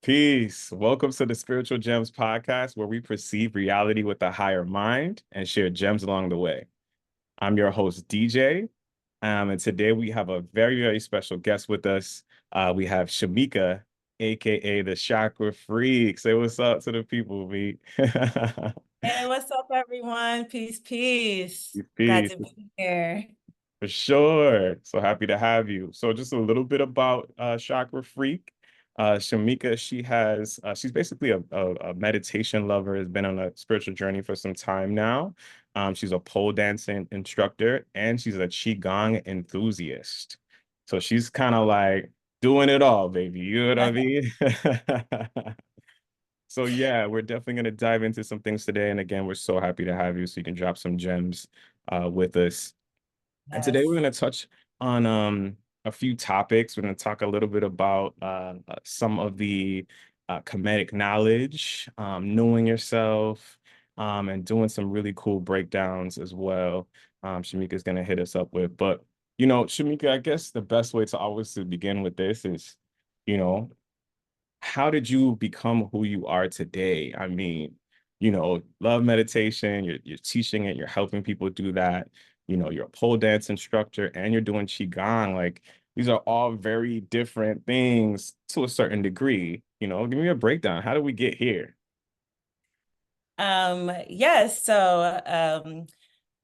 Peace. Welcome to the Spiritual Gems podcast, where we perceive reality with a higher mind and share gems along the way. I'm your host, DJ, and today we have a very, very special guest with us. We have Shamika, aka the Chakra Freak. Say what's up to the people, V. Hey, what's up, everyone? Peace, peace. Glad Peace. to be here. For sure. So happy to have you. So just a little bit about Chakra Freak. Shamika, she's basically a meditation lover, has been on a spiritual journey for some time now. She's a pole dancing instructor and she's a Qigong enthusiast. So she's kind of like doing it all, baby. You know what I mean? So yeah, we're definitely going to dive into some things today. And again, we're so happy to have you so you can drop some gems with us. And today we're Yes. going to touch on a few topics. We're going to talk a little bit about some of the comedic knowledge, knowing yourself, and doing some really cool breakdowns as well. Shamika is going to hit us up with. But, Shamika, I guess the best way to always to begin with this is, you know, how did you become who you are today? I mean, love meditation, you're teaching it, you're helping people do that. You're a pole dance instructor and you're doing qigong. Like these are all very different things to a certain degree. Give me a breakdown. How did we get here? Yes, so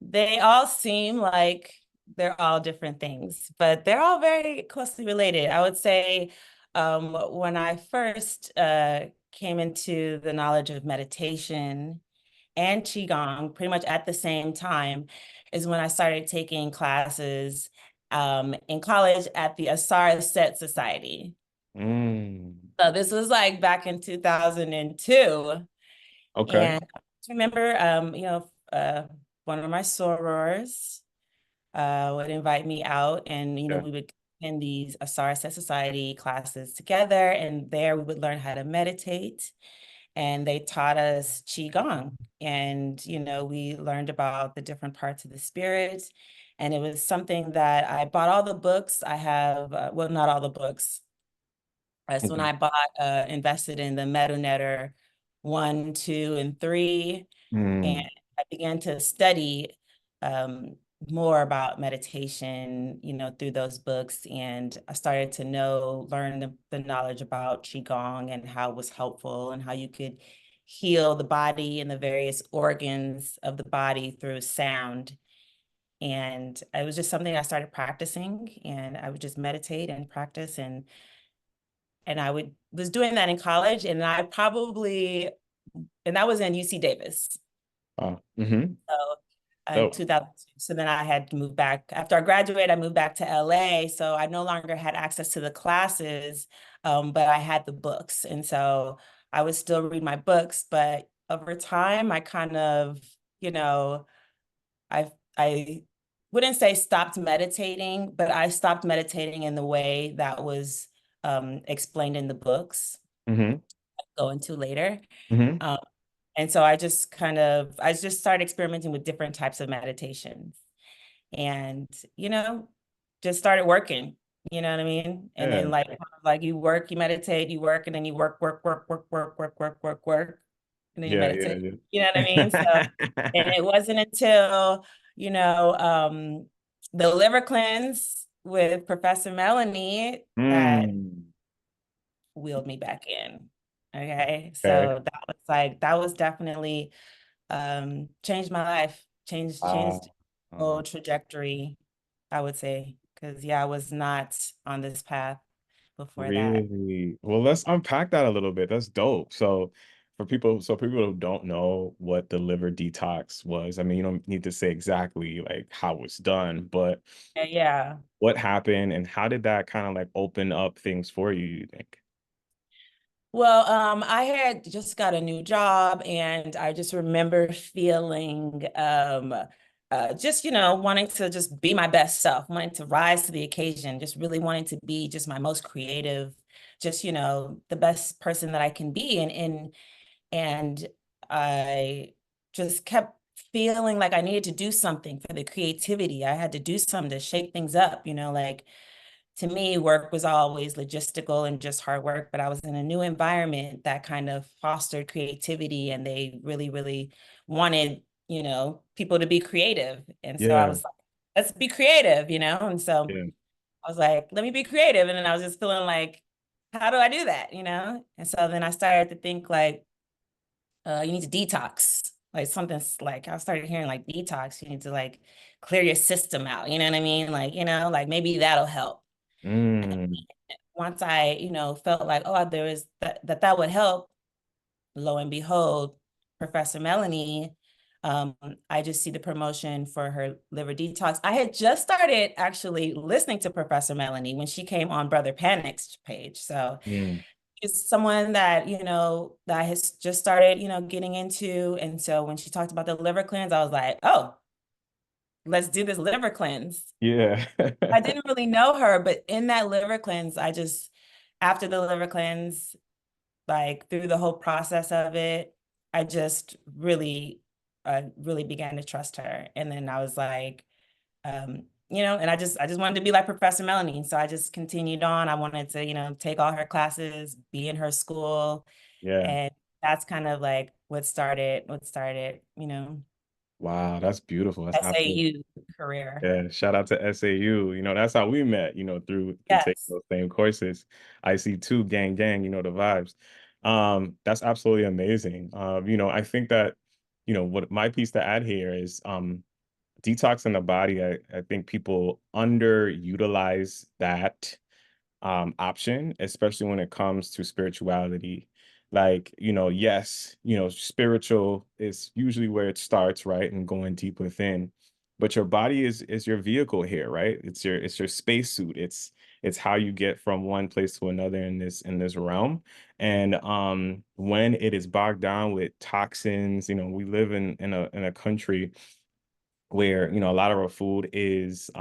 they all seem like they're all different things, but they're all very closely related. I would say when I first came into the knowledge of meditation and Qigong pretty much at the same time is when I started taking classes in college at the Asara Set Society. Mm, So this was like back in 2002. okay. And I remember, one of my sorors would invite me out and, Yeah. we would in these Asara Set Society classes together. And there we would learn how to meditate. And they taught us Qigong. And, we learned about the different parts of the spirit. And it was something that I bought all the books. I have, well, not all the books. So when Okay. I bought, invested in the MetaNetter 1, 2, and 3, and Mm, I began to study um, more about meditation, through those books. And I started to learn the knowledge about Qigong and how it was helpful and how you could heal the body and the various organs of the body through sound. And it was just something I started practicing, and I would just meditate and practice and I was doing that in college, and that was in UC Davis. mm-hmm. So in So, 2002. So then I had to move back. After I graduated, I moved back to LA. So I no longer had access to the classes, but I had the books. And so I would still read my books, but over time I kind of, you know, I wouldn't say stopped meditating, but I stopped meditating in the way that was explained in the books. mm-hmm, Go into later. mm-hmm. Um, and so I just started experimenting with different types of meditations and, just started working, you know what I mean? And Yeah, then like you work, you meditate, you work, and then you work, work, work, work, work, work, work, work, work, and then you yeah, meditate. yeah, You know what I mean? So, and yeah. it wasn't until, you know, um, the liver cleanse with Professor Melanie that Mm, wheeled me back in. Okay. okay. So that was definitely changed my life, changed the Uh, whole trajectory, I would say. Because yeah, I was not on this path before that. really? Well, let's unpack that a little bit. That's dope. So people who don't know what the liver detox was, I mean, you don't need to say exactly like how it's done, but Yeah. what happened and how did that kind of like open up things for you, you think? Well, I had just got a new job, and I just remember feeling just, wanting to just be my best self, wanting to rise to the occasion, just really wanting to be just my most creative, just, the best person that I can be. And I just kept feeling like I needed to do something for the creativity. I had to do something to shake things up, like to me, work was always logistical and just hard work, but I was in a new environment that kind of fostered creativity, and they really, really wanted, people to be creative. And so I Yeah. was like, let's be creative, And so Yeah. I was like, let me be creative. And then I was just feeling like, how do I do that? And so then I started to think like, you need to detox. Like something's like I started hearing like detox. You need to like clear your system out. You know what I mean? Like, like maybe that'll help. And Mm. once I, felt like, oh, there is that would help, lo and behold, Professor Melanie, um, I just see the promotion for her liver detox. I had just started actually listening to Professor Melanie when she came on Brother Panic's page. So Mm. it's someone that, that has just started, getting into. And so when she talked about the liver cleanse, I was like, oh, let's do this liver cleanse. Yeah. I didn't really know her, but in that liver cleanse, after the liver cleanse, like through the whole process of it, I just really began to trust her. And then I was like, and I just wanted to be like Professor Melanie. So I just continued on. I wanted to, take all her classes, be in her school. Yeah. And that's kind of like what started, Wow, that's beautiful. That's absolutely. SAU career. Yeah, shout out to SAU. That's how we met, through taking Yes. those same courses. I see too, gang, gang, the vibes. That's absolutely amazing. I think that, what my piece to add here is detoxing the body. I think people underutilize that option, especially when it comes to spirituality. Like, yes, spiritual is usually where it starts, right? And going deep within. But your body is your vehicle here, right? It's your spacesuit. It's how you get from one place to another in this realm. And when it is bogged down with toxins, we live in a country where a lot of our food is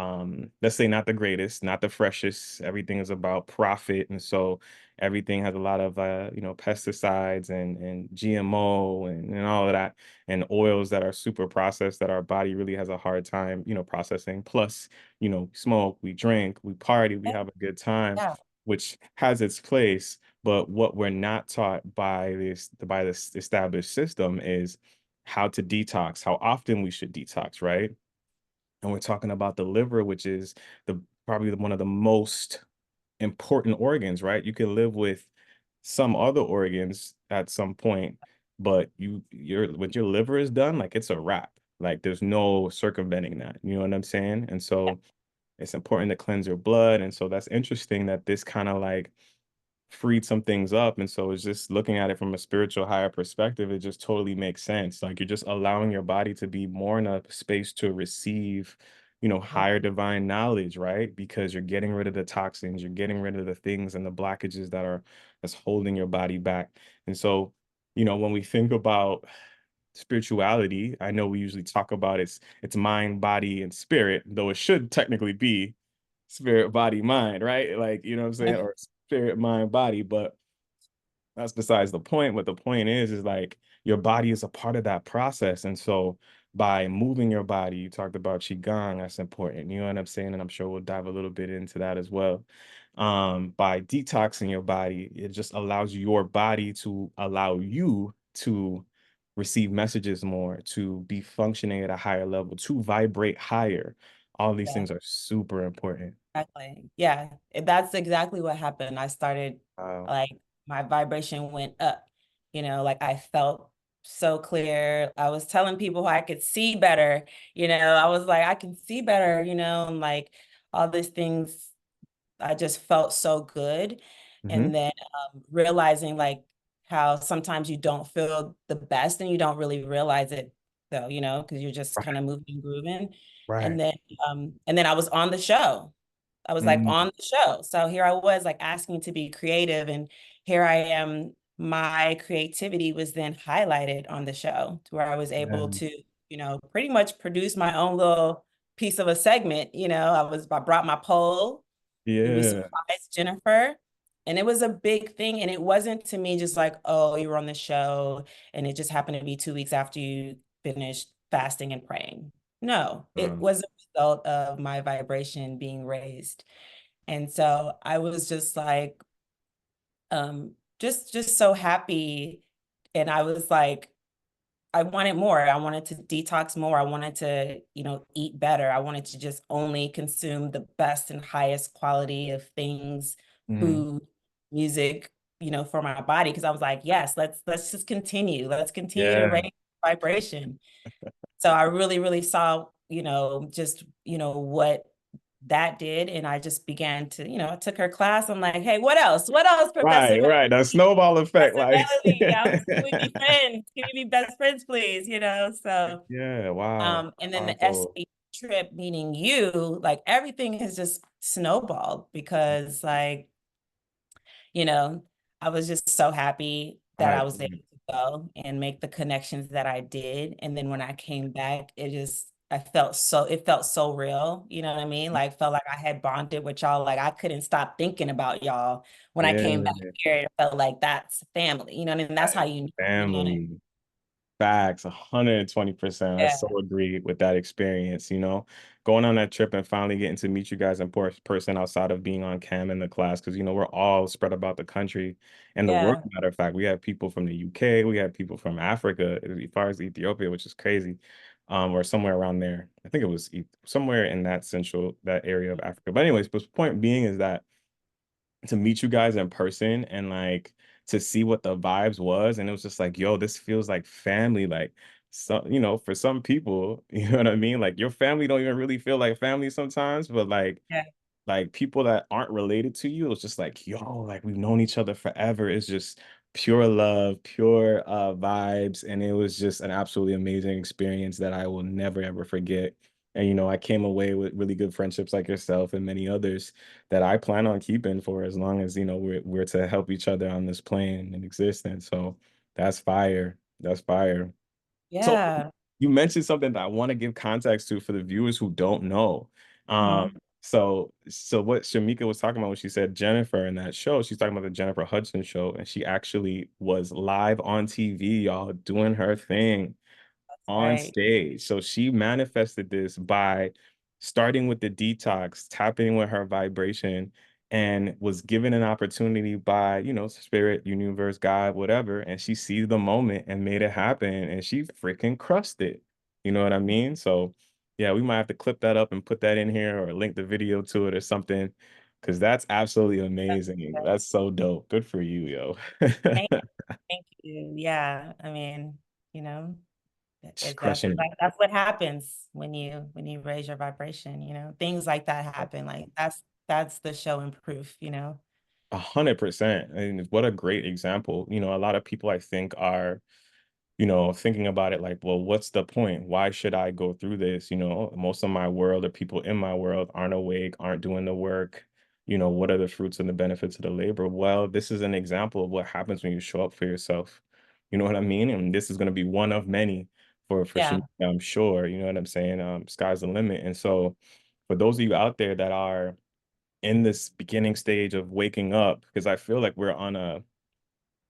let's say not the greatest, not the freshest. Everything is about profit, and so everything has a lot of pesticides and GMO and all of that, and oils that are super processed that our body really has a hard time processing. Plus, smoke, we drink, we party, we have a good time, Yeah. which has its place. But what we're not taught by this established system is how to detox, how often we should detox, right? And we're talking about the liver, which is the probably one of the most important organs, right? You can live with some other organs at some point, but when your liver is done, like it's a wrap. Like there's no circumventing that. You know what I'm saying? And so it's important to cleanse your blood. And so that's interesting that this kind of like freed some things up. And so it's just looking at it from a spiritual higher perspective, it just totally makes sense. Like you're just allowing your body to be more in a space to receive, higher divine knowledge, right? Because you're getting rid of the toxins, you're getting rid of the things and the blockages that's holding your body back. And so, when we think about spirituality, I know we usually talk about it's mind, body, and spirit, though it should technically be spirit, body, mind, right? Like, you know what I'm saying? Or spirit, mind, body. But that's besides the point. What the point is like your body is a part of that process. And so by moving your body, you talked about Qigong, that's important. You know what I'm saying? And I'm sure we'll dive a little bit into that as well. By detoxing your body, it just allows your body to allow you to receive messages more, to be functioning at a higher level, to vibrate higher. All these Yeah. things are super important. Exactly. Yeah, that's exactly what happened. I started Wow. like my vibration went up, like I felt so clear. I was telling people I could see better, I was like, I can see better, and like all these things, I just felt so good. Hmm. And then realizing like how sometimes you don't feel the best and you don't really realize it though, because you're just kind of moving and grooving. And Right. then I was on the show. I was like Mm. on the show. So here I was like asking to be creative, and here I am. My creativity was then highlighted on the show to where I was able Yeah. to, pretty much produce my own little piece of a segment. I brought my pole. We Yeah. surprised Jennifer. And it was a big thing. And it wasn't to me just like, oh, you were on the show and it just happened to be 2 weeks after you finished fasting and praying. No, it Uh, was a result of my vibration being raised. And so I was just like, just so happy. And I was like, I wanted more. I wanted to detox more. I wanted to, eat better. I wanted to just only consume the best and highest quality of things, Mhm. food, music, for my body. Cause I was like, yes, let's just continue. Let's continue to Yeah. raise vibration. So I really, really saw, just, what that did. And I just began to, I took her class. I'm like, hey, what else? What else, Professor Right, right. That snowball effect, Professor like Melody? Can we be friends? Can we be best friends, please? So yeah, wow. and then the Powerful. SB trip, meaning you, like everything has just snowballed because you know, I was just so happy that I I was able to go and make the connections that I did. And then when I came back, it felt so real. You know what I mean? Like, felt like I had bonded with y'all. Like, I couldn't stop thinking about y'all when I came back yeah, here. It felt like that's family, you know what I mean? That's how you know what I mean? family. Facts, 120%. I so Yeah. agree with that experience, going on that trip and finally getting to meet you guys in person outside of being on cam in the class, because, we're all spread about the country and the world. Yeah. Matter of fact, we have people from the UK, we have people from Africa, as far as Ethiopia, which is crazy, or somewhere around there. I think it was somewhere in that area of Africa. But anyways, but the point being is that to meet you guys in person and like to see what the vibes was, and it was just like, yo, this feels like family. Like, so, for some people, you know what I mean, like your family don't even really feel like family sometimes, but Yeah. like people that aren't related to you, it's just like, yo, like we've known each other forever. It's just pure love, pure vibes. And it was just an absolutely amazing experience that I will never ever forget. And I came away with really good friendships like yourself and many others that I plan on keeping for as long as, we're to help each other on this plane in existence. So that's fire. That's fire. So Yeah. you mentioned something that I want to give context to for the viewers who don't know. Um, Mhm. so what Shamika was talking about when she said Jennifer in that show, she's talking about the Jennifer Hudson show, and she actually was live on TV, y'all, doing her thing on Right. stage. So she manifested this by starting with the detox, tapping with her vibration, and was given an opportunity by, spirit, universe, God, whatever. And she seized the moment and made it happen. And she freaking crushed it. You know what I mean? So yeah, we might have to clip that up and put that in here or link the video to it or something. Cause that's absolutely amazing. That's so dope. Good for you, yo. Thank, thank you. Yeah. I mean, you know. Just That's crushing it. that's what happens when you raise your vibration, things like that happen. Like that's the show and proof. 100%. And what a great example. A lot of people I think are, thinking about it like, well, what's the point? Why should I go through this? Most of my world or people in my world aren't awake, aren't doing the work. What are the fruits and the benefits of the labor? Well, this is an example of what happens when you show up for yourself. You know what I mean? And this is going to be one of many for Yeah. Shamika, I'm sure. You know what I'm saying? Sky's the limit. And so for those of you out there that are in this beginning stage of waking up, because I feel like I'm not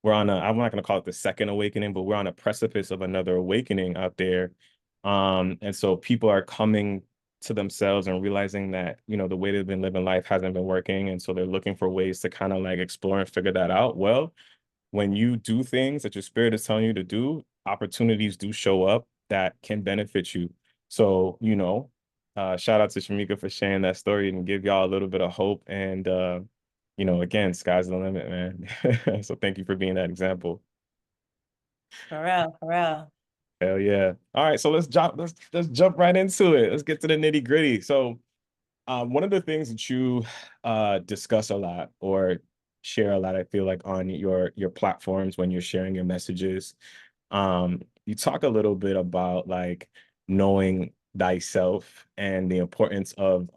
going to call it the second awakening, but we're on a precipice of another awakening out there. And so people are coming to themselves and realizing that, the way they've been living life hasn't been working. And so they're looking for ways to kind of like explore and figure that out. Well, when you do things that your spirit is telling you to do, opportunities do show up that can benefit you. So, shout out to Shamika for sharing that story and give y'all a little bit of hope. And, again, sky's the limit, man. So thank you for being that example. For real, for real. Hell yeah. All right, so let's jump right into it. Let's get to the nitty gritty. So, one of the things that you discuss a lot or share a lot, I feel like on your platforms when you're sharing your messages, you talk a little bit about like knowing thyself and the importance of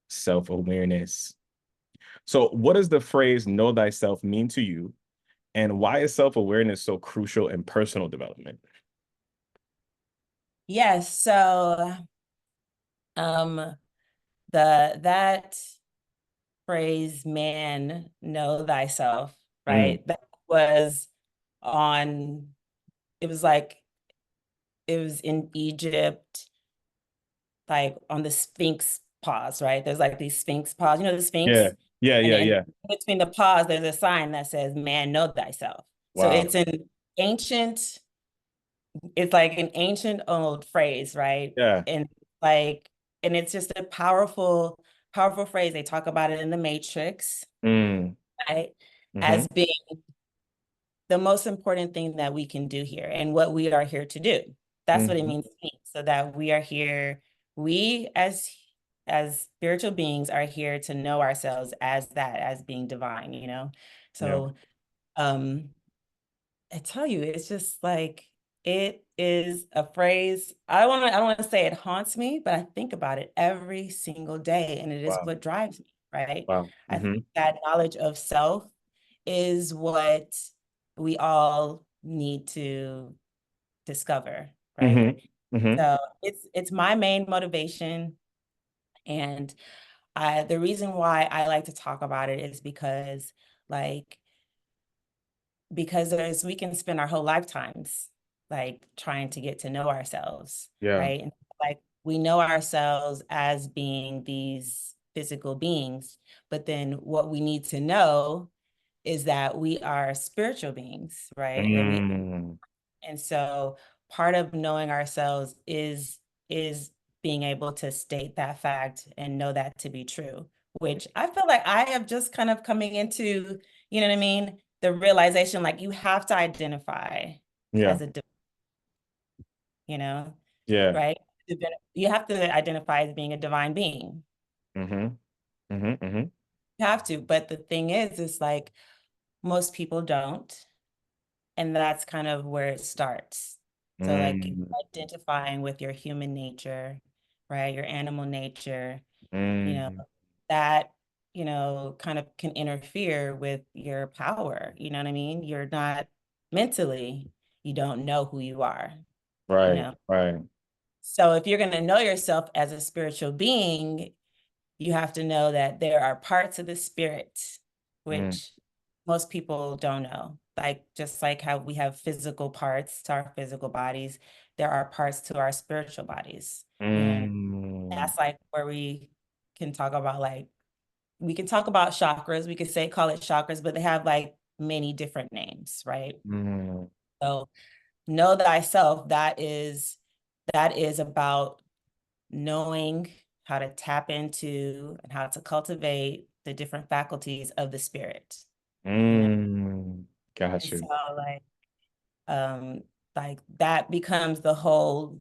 self-awareness. So, what does the phrase "know thyself" mean to you, and why is self-awareness so crucial in personal development? Yes. So um that phrase, man, know thyself, Mm, right? That was on, it was like it was in Egypt, like on the Sphinx pause, right? There's like these Sphinx pause, you know, the Yeah. Sphinx, Yeah. and Yeah. Yeah. between the pause, there's a sign that says, "Man, know thyself." So Wow. it's an ancient, it's like an ancient old phrase, right? Yeah. And like, and it's just a powerful, powerful phrase. They talk about it in the Matrix, Mm. right? Mm-hmm. As being the most important thing that we can do here and what we are here to do. That's what it Mm-hmm. means to me. So that we are here, we as spiritual beings are here to know ourselves as that, as being divine, you know? Yeah. So um I tell you, it's just like it is a phrase. I don't want to say it haunts me, but I think about it every single day, and it is Wow. what drives me, right? Wow. I Mm-hmm. think that knowledge of self is what we all need to discover, right? Mm-hmm. Mm-hmm. So it's my main motivation, and I the reason why I like to talk about it is like because there's we can spend our whole lifetimes like trying to get to know ourselves, Yeah. right? And like we know ourselves as being these physical beings, but then what we need to know is that we are spiritual beings, right? That we Mm. and so part of knowing ourselves is being able to state that fact and know that to be true, which I feel like I have just kind of coming into, you know what I mean? The realization like you have to identify Yeah. as a, you know, Yeah. right? You have to identify as being a divine being. Mm-hmm. Mm-hmm. Mm-hmm. You have to, but the thing is like most people don't. And that's kind of where it starts. So like Mm. identifying with your human nature, right? Your animal nature, you know, Mm. that, you know, kind of can interfere with your power. You know what I mean? You're not mentally, you don't know who you are, you Right. know. Right. So if you're going to know yourself as a spiritual being, you have to know that there are parts of the spirit Mm. which most people don't know. Like just like how we have physical parts to our physical bodies, there are parts to our spiritual bodies. You know, Mm. that's like where we can talk about like we can talk about chakras. We could say call it chakras, but they have like many different names, right? Mm. So know thyself, that is about knowing how to tap into and how to cultivate the different faculties of the spirit, you know. Mm. Got And so you. um like that becomes the whole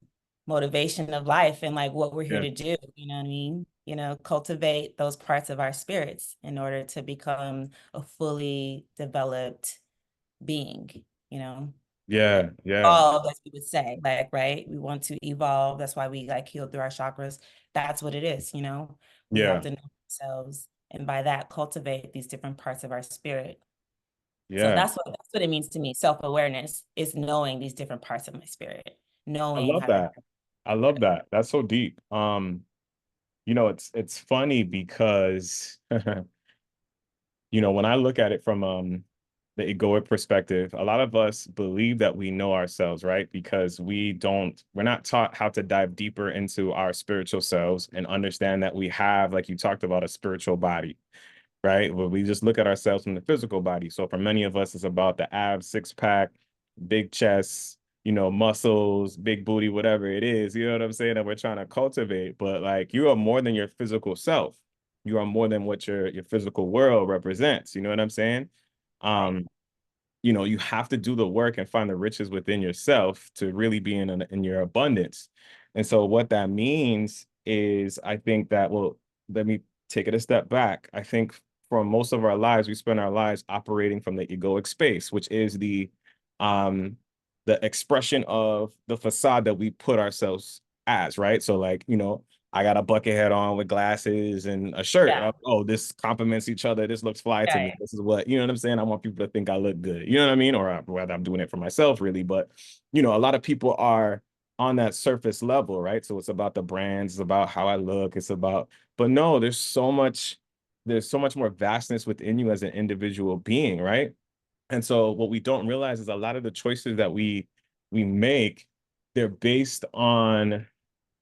motivation of life and like what we're here Yeah. to do, you know what I mean? You know, cultivate those parts of our spirits in order to become a fully developed being, you know. Like Yeah. Yeah. evolve, as we would say, like, right? We want to evolve. That's why we like heal through our chakras. That's what it is, you know. We have Yeah. to know ourselves, and by that, cultivate these different parts of our spirit. So Yeah. that's what it means to me. Self-awareness is knowing these different parts of my spirit, I knowing love how to. that. I love that. That's so deep. It's funny because when I look at it from the egoic perspective, a lot of us believe that we know ourselves, right? Because we're not taught how to dive deeper into our spiritual selves and understand that we have, like you talked about, a spiritual body, right? Well, we just look at ourselves from the physical body. So for many of us, it's about the abs, six pack, big chest, muscles, big booty, whatever it is, you know what I'm saying, that we're trying to cultivate. But like you are more than your physical self. You are more than what your physical world represents. You know what I'm saying? Right, Um, you have to do the work and find the riches within yourself to really be in your abundance. And so what that means is I think that, well, let me take it a step back. I think for most of our lives, we spend our lives operating from the egoic space, which is um the expression of the facade that we put ourselves as, right? So like, I got a bucket hat on with glasses and a shirt. yeah, Oh, this complements each other. This looks fly to me. right, This is what, you know what I'm saying? I want people to think I look good. You know what I mean? Or whether I'm doing it for myself, really. But, a lot of people are on that surface level, right? So it's about the brands, it's about how I look, but no, there's so much more vastness within you as an individual being, right? And so what we don't realize is a lot of the choices that we make, they're based on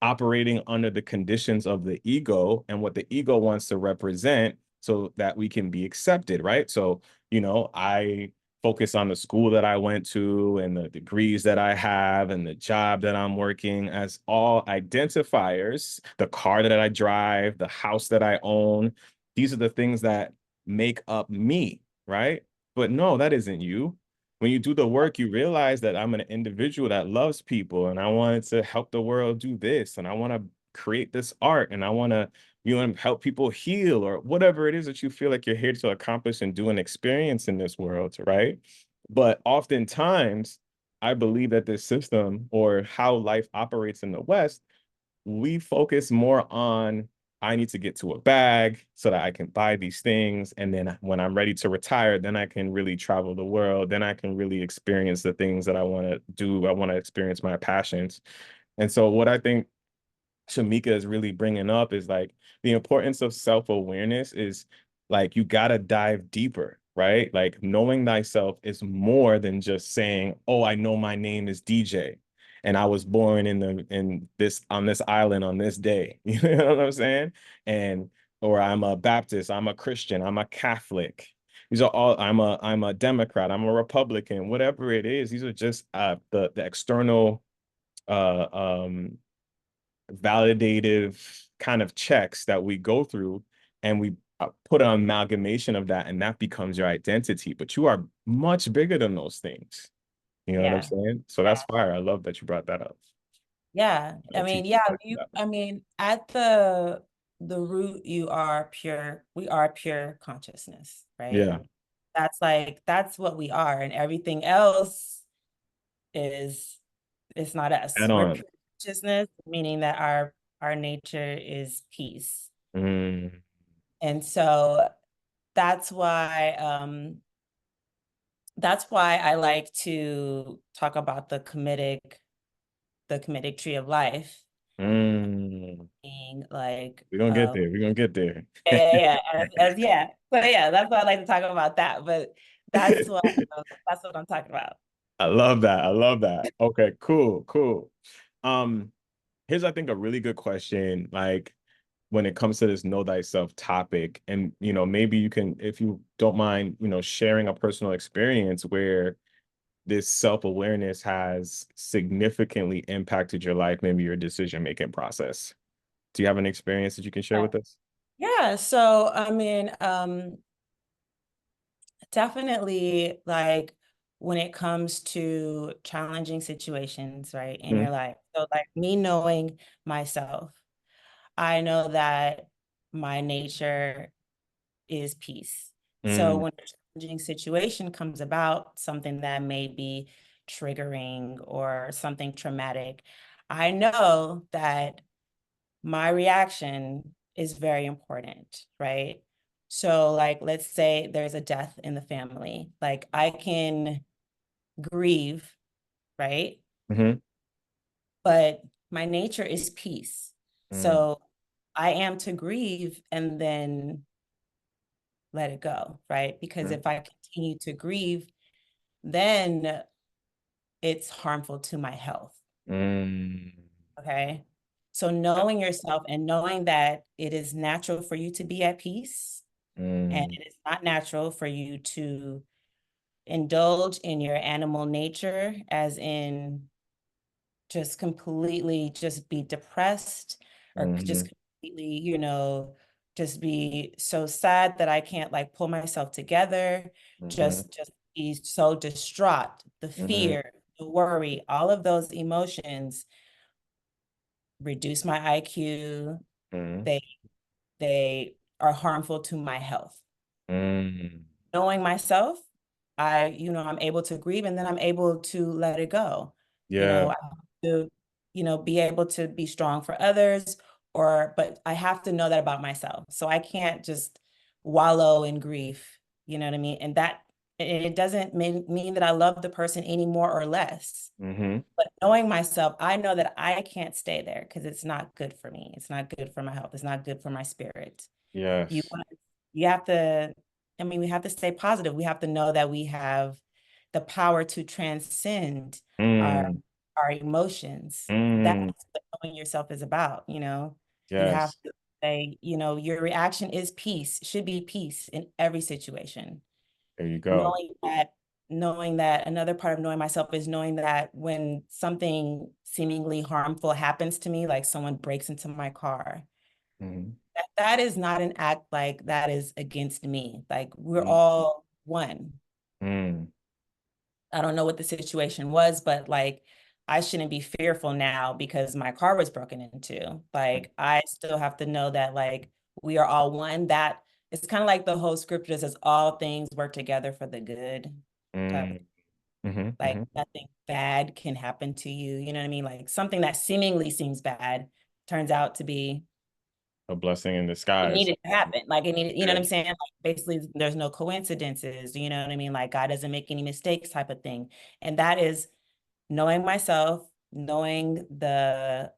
operating under the conditions of the ego and what the ego wants to represent so that we can be accepted, right? So, I focus on the school that I went to and the degrees that I have and the job that I'm working as all identifiers, the car that I drive, the house that I own. These are the things that make up me, right? But no, that isn't you. When you do the work, you realize that I'm an individual that loves people and I wanted to help the world do this and I want to create this art and I want to, help people heal or whatever it is that you feel like you're here to accomplish and do an experience in this world, right? But oftentimes, I believe that this system or how life operates in the West, we focus more on I need to get to a bag so that I can buy these things. And then when I'm ready to retire, then I can really travel the world. Then I can really experience the things that I want to do. I want to experience my passions. And so, what I think Shamika is really bringing up is like the importance of self-awareness is like you got to dive deeper, right? Like knowing thyself is more than just saying, "Oh, I know my name is DJ and I was born in this on this island on this day." You know what I'm saying? And or I'm a Baptist, I'm a Christian, I'm a Catholic. These are all I'm a Democrat, I'm a Republican, whatever it is. These are just the external uh um validative kind of checks that we go through and we put an amalgamation of that and that becomes your identity, but you are much bigger than those things. You know what I'm Yeah. saying? So that's fire. I love that you brought that up. Yeah. I I teach mean, yeah, that. I mean, at the root, we are pure consciousness, right? Yeah. That's what we are, and everything else is it's not us. Add We're on. pure consciousness, meaning that our nature is peace. Mm, And so that's why I like to talk about the comedic tree of life, mm. being like We're gonna get there. We're gonna get there. yeah. So yeah, that's why I like to talk about that. But that's what that's what I'm talking about. I love that. I love that. Okay, cool, cool. Um, Here's I think a really good question. Like when it comes to this know thyself topic, and maybe you can, if you don't mind, sharing a personal experience where this self-awareness has significantly impacted your life, maybe your decision-making process. Do you have an experience that you can share with us? Yeah. So I mean, definitely like when it comes to challenging situations, right, in Mm, your life. So like me knowing myself, I know that my nature is peace. So mm, when a challenging situation comes about, something that may be triggering or something traumatic, I know that my reaction is very important, right? So, like, let's say there's a death in the family, like, I can grieve, right? mhm, But my nature is peace. mm, So, I am to grieve and then let it go, right? Because mm, if I continue to grieve, then it's harmful to my health. mm, Okay. So knowing yourself and knowing that it is natural for you to be at peace and mm, it is not natural for you to indulge in your animal nature, as in just completely just be depressed or just mhm, completely, just be so sad that I can't like pull myself together, mhm, just be so distraught, the mhm, fear, the worry, all of those emotions reduce my IQ. mhm, They they are harmful to my health. mm. Knowing myself, I'm able to grieve and then I'm able to let it go. Yeah. I have to, be able to be strong for others, but I have to know that about myself. So I can't just wallow in grief, you know what I mean? And it doesn't mean that I love the person any more or less. Mhm. But knowing myself, I know that I can't stay there because it's not good for me. It's not good for my health. It's not good for my spirit. You Yes. want you have to, I mean, we have to stay positive. We have to know that we have the power to transcend our Mm, our emotions. That's mm, knowing yourself is about, you know. You have Yes. to say, you know, your reaction is peace, should be peace in every situation. There you go. Knowing that, knowing that another part of knowing myself is knowing that when something seemingly harmful happens to me, like someone breaks into my car, Mhm. that is not an act like that is against me. Like we're Mm, all one. mm, I don't know what the situation was, but like I shouldn't be fearful now because my car was broken into. Like I still have to know that like we are all one. That it's kind of like the whole scripture that says all things work together for the good type of, mm, mhm, like mhm. nothing bad can happen to you. You know what I mean? Like something that seemingly seems bad turns out to be, A blessing in it disguise. needed to happen. Like it needed, you know what Yeah. I'm saying? Like basically there's no coincidences, you know what I mean? Like God doesn't make any mistakes type of thing. And that is knowing myself, knowing the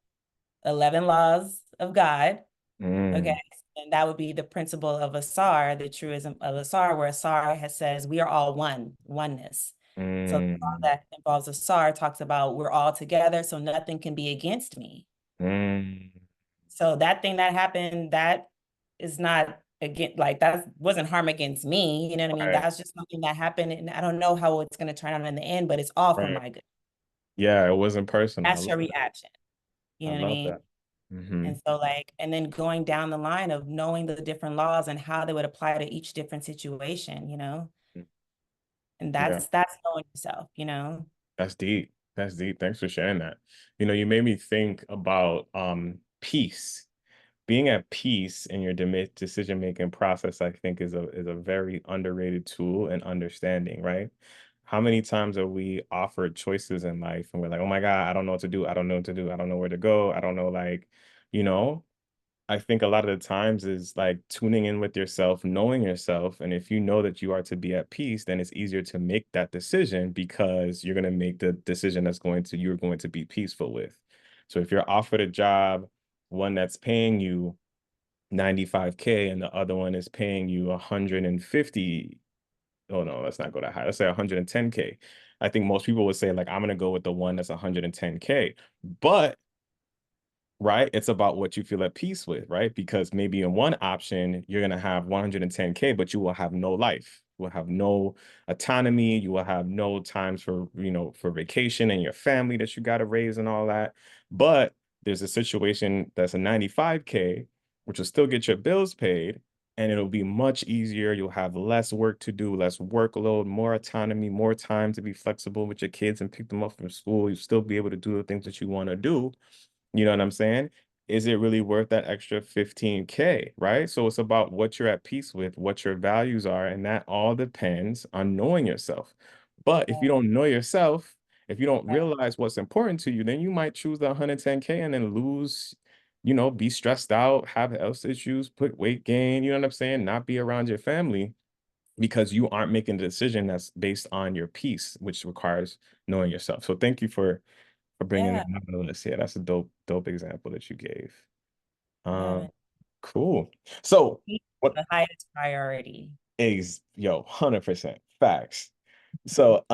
11 laws of God. Okay. Mm, And that would be the principle of Asar, the truism of Asar, where Asar has says we are all one, oneness. So the law mm, that involves Asar talks about we're all together, so nothing can be against me. mm. So that thing that happened, that is not again like that wasn't harm against me. You know what I mean? Right, That's just something that happened, and I don't know how it's going to turn out in the end, but it's all for right. my good. Yeah, it wasn't personal. That's your reaction. You I know what I love mean? that. Hmm. And so like, and then going down the line of knowing the different laws and how they would apply to each different situation, you know? And Yeah, that's knowing yourself, you know? that's deep. That's deep. Thanks for sharing that. You made me think about peace. Being at peace in your decision making process, I think, is a very underrated tool and understanding, right? How many times are we offered choices in life and we're like, oh my God, I don't know what to do. I don't know what to do. I don't know where to go. I don't know, like, you know, I think a lot of the times is like tuning in with yourself, knowing yourself. And if you know that you are to be at peace, then it's easier to make that decision because you're going to make the decision you're going to be peaceful with. So if you're offered a job, one that's paying you 95K and the other one is paying you 150, oh no, let's not go that high. Let's say 110K. I think most people would say like, I'm going to go with the one that's 110K. But right? It's about what you feel at peace with, right? Because maybe in one option, you're going to have 110K, but you will have no life. You will have no autonomy. You will have no times for, for vacation and your family that you got to raise and all that. But there's a situation that's a 95K, which will still get your bills paid. And it'll be much easier. You'll have less work to do, less workload, more autonomy, more time to be flexible with your kids and pick them up from school. You still be able to do the things that you want to do. You know what I'm saying? Is it really worth that extra 15K, right? So it's about what you're at peace with, what your values are, and that all depends on knowing yourself. But if you don't know yourself, if you don't Right. realize what's important to you, then you might choose the 110K and then lose, be stressed out, have health issues, put weight gain, you know what I'm saying? Not be around your family because you aren't making the decision that's based on your peace, which requires knowing yourself. So thank you for bringing Yeah. that up on the list. Yeah, that's a dope example that you gave. Yeah. Um, cool. So Peace is what the highest priority. is 100% facts. So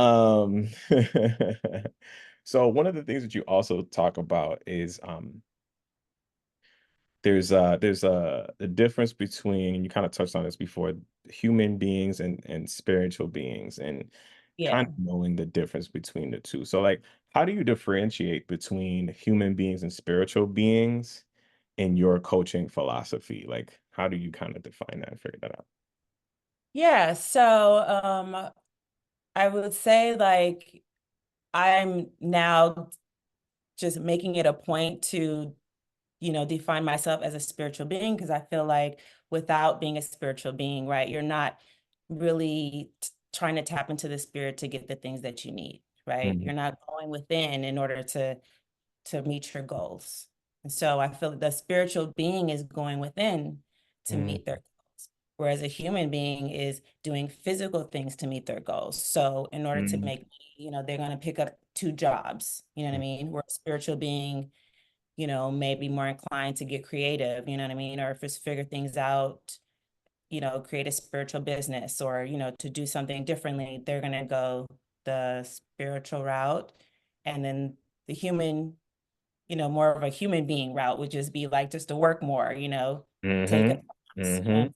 so one of the things that you also talk about is there's the difference between, and you kind of touched on this before, human beings and spiritual beings, and kind Yeah. of knowing the difference between the two. So like, how do you differentiate between human beings and spiritual beings in your coaching philosophy? Like, how do you kind of define that and figure that out? Yeah. So I would say like I'm now just making it a point to, you know, define myself as a spiritual being because I feel like without being a spiritual being, right, you're not really trying to tap into the spirit to get the things that you need, right? Mhm, You're not going within in order to meet your goals. And so I feel the spiritual being is going within to mhm, meet their goals, whereas a human being is doing physical things to meet their goals. So in order to mhm, make money, you know, they're going to pick up two jobs, you know what I mean? Where a spiritual being, you know, may be more inclined to get creative, you know what I mean? Or if it's figure things out, you know, create a spiritual business or, you know, to do something differently, they're going to go the spiritual route. And then the human more of a human being route would just be like just to work more, take a Mm-hmm. class, Mm-hmm.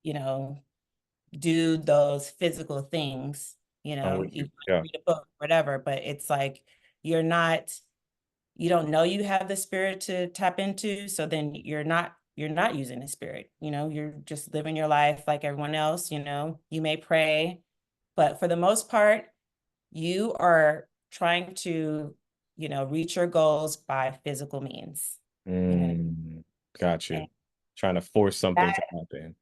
you know, do those physical things, I'm with you you. Yeah. read a book, whatever, but it's like you're not, you don't know you have the spirit to tap into. So then you're not using the spirit, you're just living your life like everyone else, you may pray, but for the most part, you are trying to, reach your goals by physical means, you know, Got and you. Trying to force something to that, happen.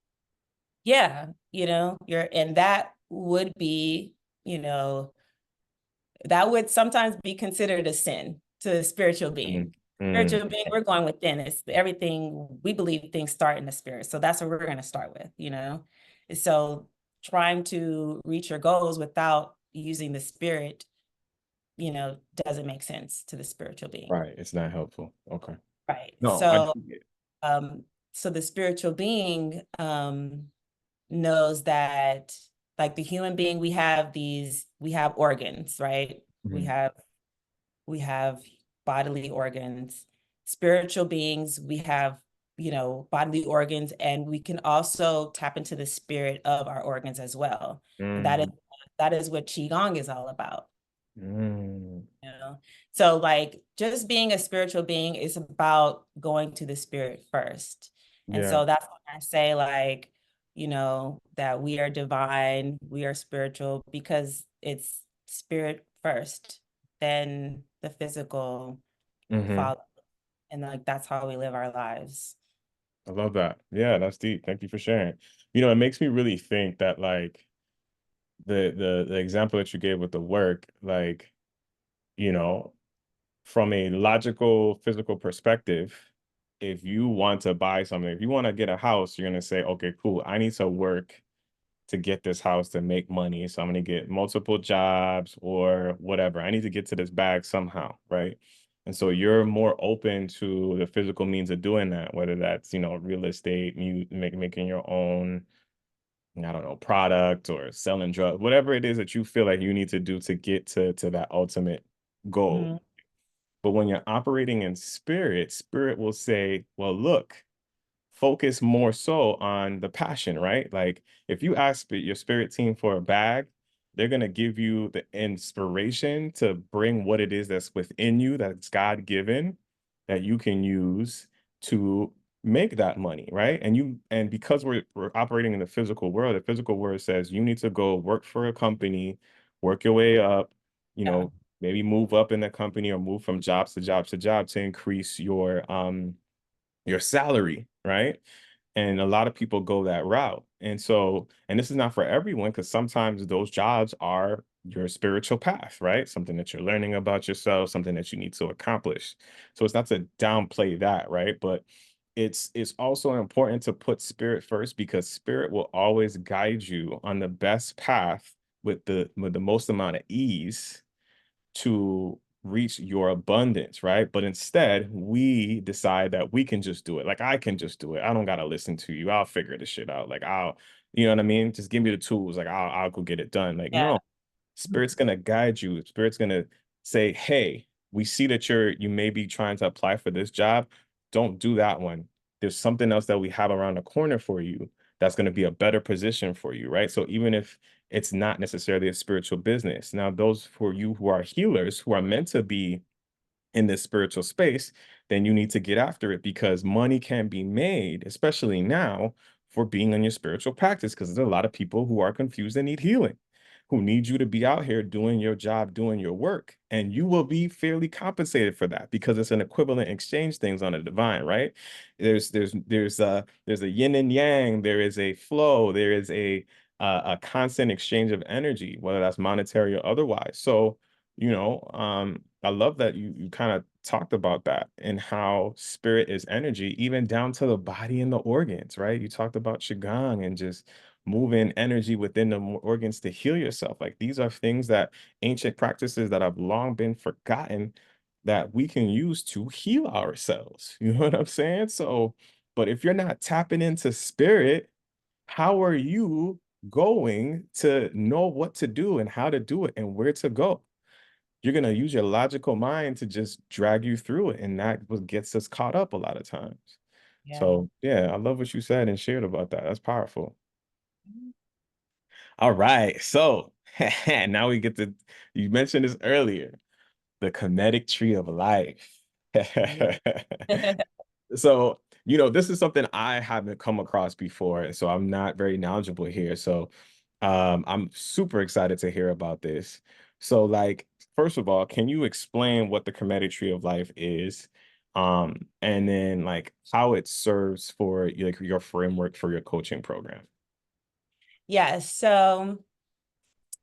yeah, and that would be, that would sometimes be considered a sin to a spiritual being. Mm-hmm. Spiritual being, we're going within. It's everything, we believe things start in the spirit. So that's what we're going to start with, And so trying to reach your goals without using the spirit, doesn't make sense to the spiritual being. Right. It's not helpful. Okay. Right. No, I So do get it. um, so the spiritual being knows that, like the human being, we have organs, right? We Mhm. have we have bodily organs. Spiritual beings, we have, bodily organs, and we can also tap into the spirit of our organs as well. And Mm, that is what Qigong is all about. mm, You know? So like just being a spiritual being is about going to the spirit first. And yeah. so that's when I say like, that we are divine, we are spiritual because it's spirit first, then the physical Hmm. follow. And like that's how we live our lives. I love that. Yeah, that's deep. Thank you for sharing. It makes me really think that like the example that you gave with the work, like, you know, from a logical, physical perspective, if you want to buy something, if you want to get a house, you're gonna say, okay, cool, I need to work to get this house to make money. So I'm going to get multiple jobs or whatever. I need to get to this bag somehow, right? And so you're more open to the physical means of doing that, whether that's, real estate, making your own, I don't know, product or selling drugs, whatever it is that you feel like you need to do to get to that ultimate goal. Mhm. But when you're operating in spirit, spirit will say, well, look, focus more so on the passion, right? Like if you ask your spirit team for a bag, they're going to give you the inspiration to bring what it is that's within you, that's God given, that you can use to make that money, right? And because we're operating in the physical world says you need to go work for a company, work your way up, you Yeah. know, maybe move up in the company or move from jobs to jobs to job to increase your salary, right? And a lot of people go that route. And so, and this is not for everyone, because sometimes those jobs are your spiritual path, right? Something that you're learning about yourself, something that you need to accomplish. So it's not to downplay that, right? But it's also important to put spirit first because spirit will always guide you on the best path with the most amount of ease to reach your abundance, right? But instead, we decide that we can just do it. Like I can just do it. I don't gotta listen to you. I'll figure this shit out. Like you know what I mean? Just give me the tools. Like I'll go get it done. Like Yeah. no, Spirit's gonna guide you. Spirit's gonna say, hey, we see that you may be trying to apply for this job. Don't do that one. There's something else that we have around the corner for you that's going to be a better position for you, right? So even if it's not necessarily a spiritual business, now those for you who are healers, who are meant to be in this spiritual space, then you need to get after it because money can be made, especially now, for being on your spiritual practice. Because there's a lot of people who are confused and need healing, who need you to be out here doing your job, doing your work, and you will be fairly compensated for that because it's an equivalent exchange things on a divine, right? There's a yin and yang, there is a flow, there is a constant exchange of energy, whether that's monetary or otherwise. So I love that you kind of talked about that and how spirit is energy, even down to the body and the organs, right? You talked about Qigong and just moving energy within the organs to heal yourself. Like these are things that ancient practices that have long been forgotten that we can use to heal ourselves. You know what I'm saying? So, but if you're not tapping into spirit, how are you going to know what to do and how to do it and where to go? you're gonna use your logical mind to just drag you through it, and that what gets us caught up a lot of times. Yeah. So yeah, I love what you said and shared about that. That's powerful. All right, so now we get to, you mentioned this earlier, the kinetic tree of life. Yeah. So, this is something I haven't come across before, so I'm not very knowledgeable here. So, I'm super excited to hear about this. So, like, first of all, can you explain what the kinetic tree of life is? And then like how it serves for like your framework for your coaching program. Yeah.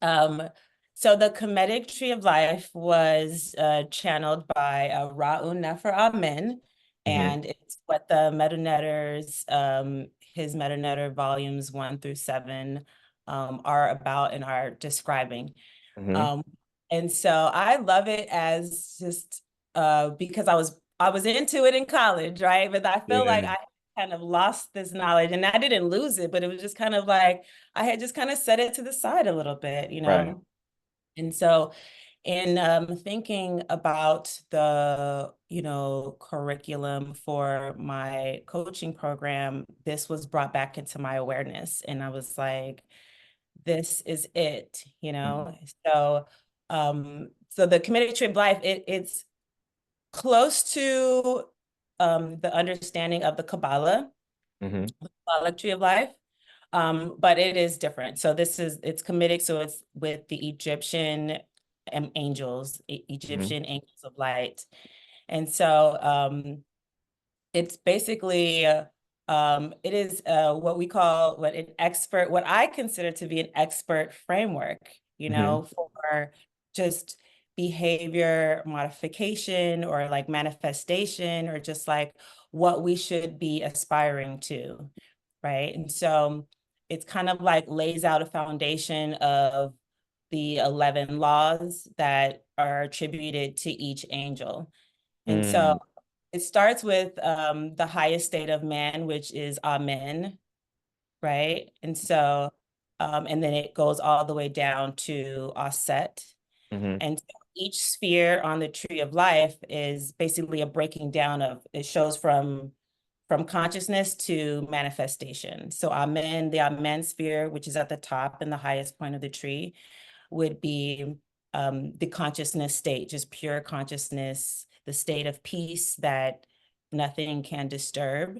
Um, so the Kemetic Tree of Life was channeled by Ra'un Nefer Amen, Hmm. and it's what the Meta Netters, his Meta Netter volumes 1 through 7, are about and are describing. Hmm. Um, and so I love it as just because I was into it in college, right? But I feel like Yeah. I kind of lost this knowledge, and I didn't lose it, but it was just kind of like I had just kind of set it to the side a little bit, you Right. know? And so in thinking about the, curriculum for my coaching program, this was brought back into my awareness. And I was like, this is it, you Hmm. know? So the committed trip life, it's close to the understanding of the Hmm. Kabbalah tree of life. But it is different. So it's Kemetic, so it's with the Egyptian angels, Hmm. Egyptian angels of light. And so it's basically it is what we call what I consider to be an expert framework, Hmm. for just behavior modification or like manifestation or just like what we should be aspiring to, right? And so it's kind of like lays out a foundation of the 11 laws that are attributed to each angel. And so Mm. it starts with the highest state of man, which is Amen, right? And then it goes all the way down to Aset. Hmm. And so each sphere on the tree of life is basically a breaking down of, it shows from consciousness to manifestation. So Amen, the Amen sphere, which is at the top and the highest point of the tree, would be the consciousness state, just pure consciousness, the state of peace that nothing can disturb,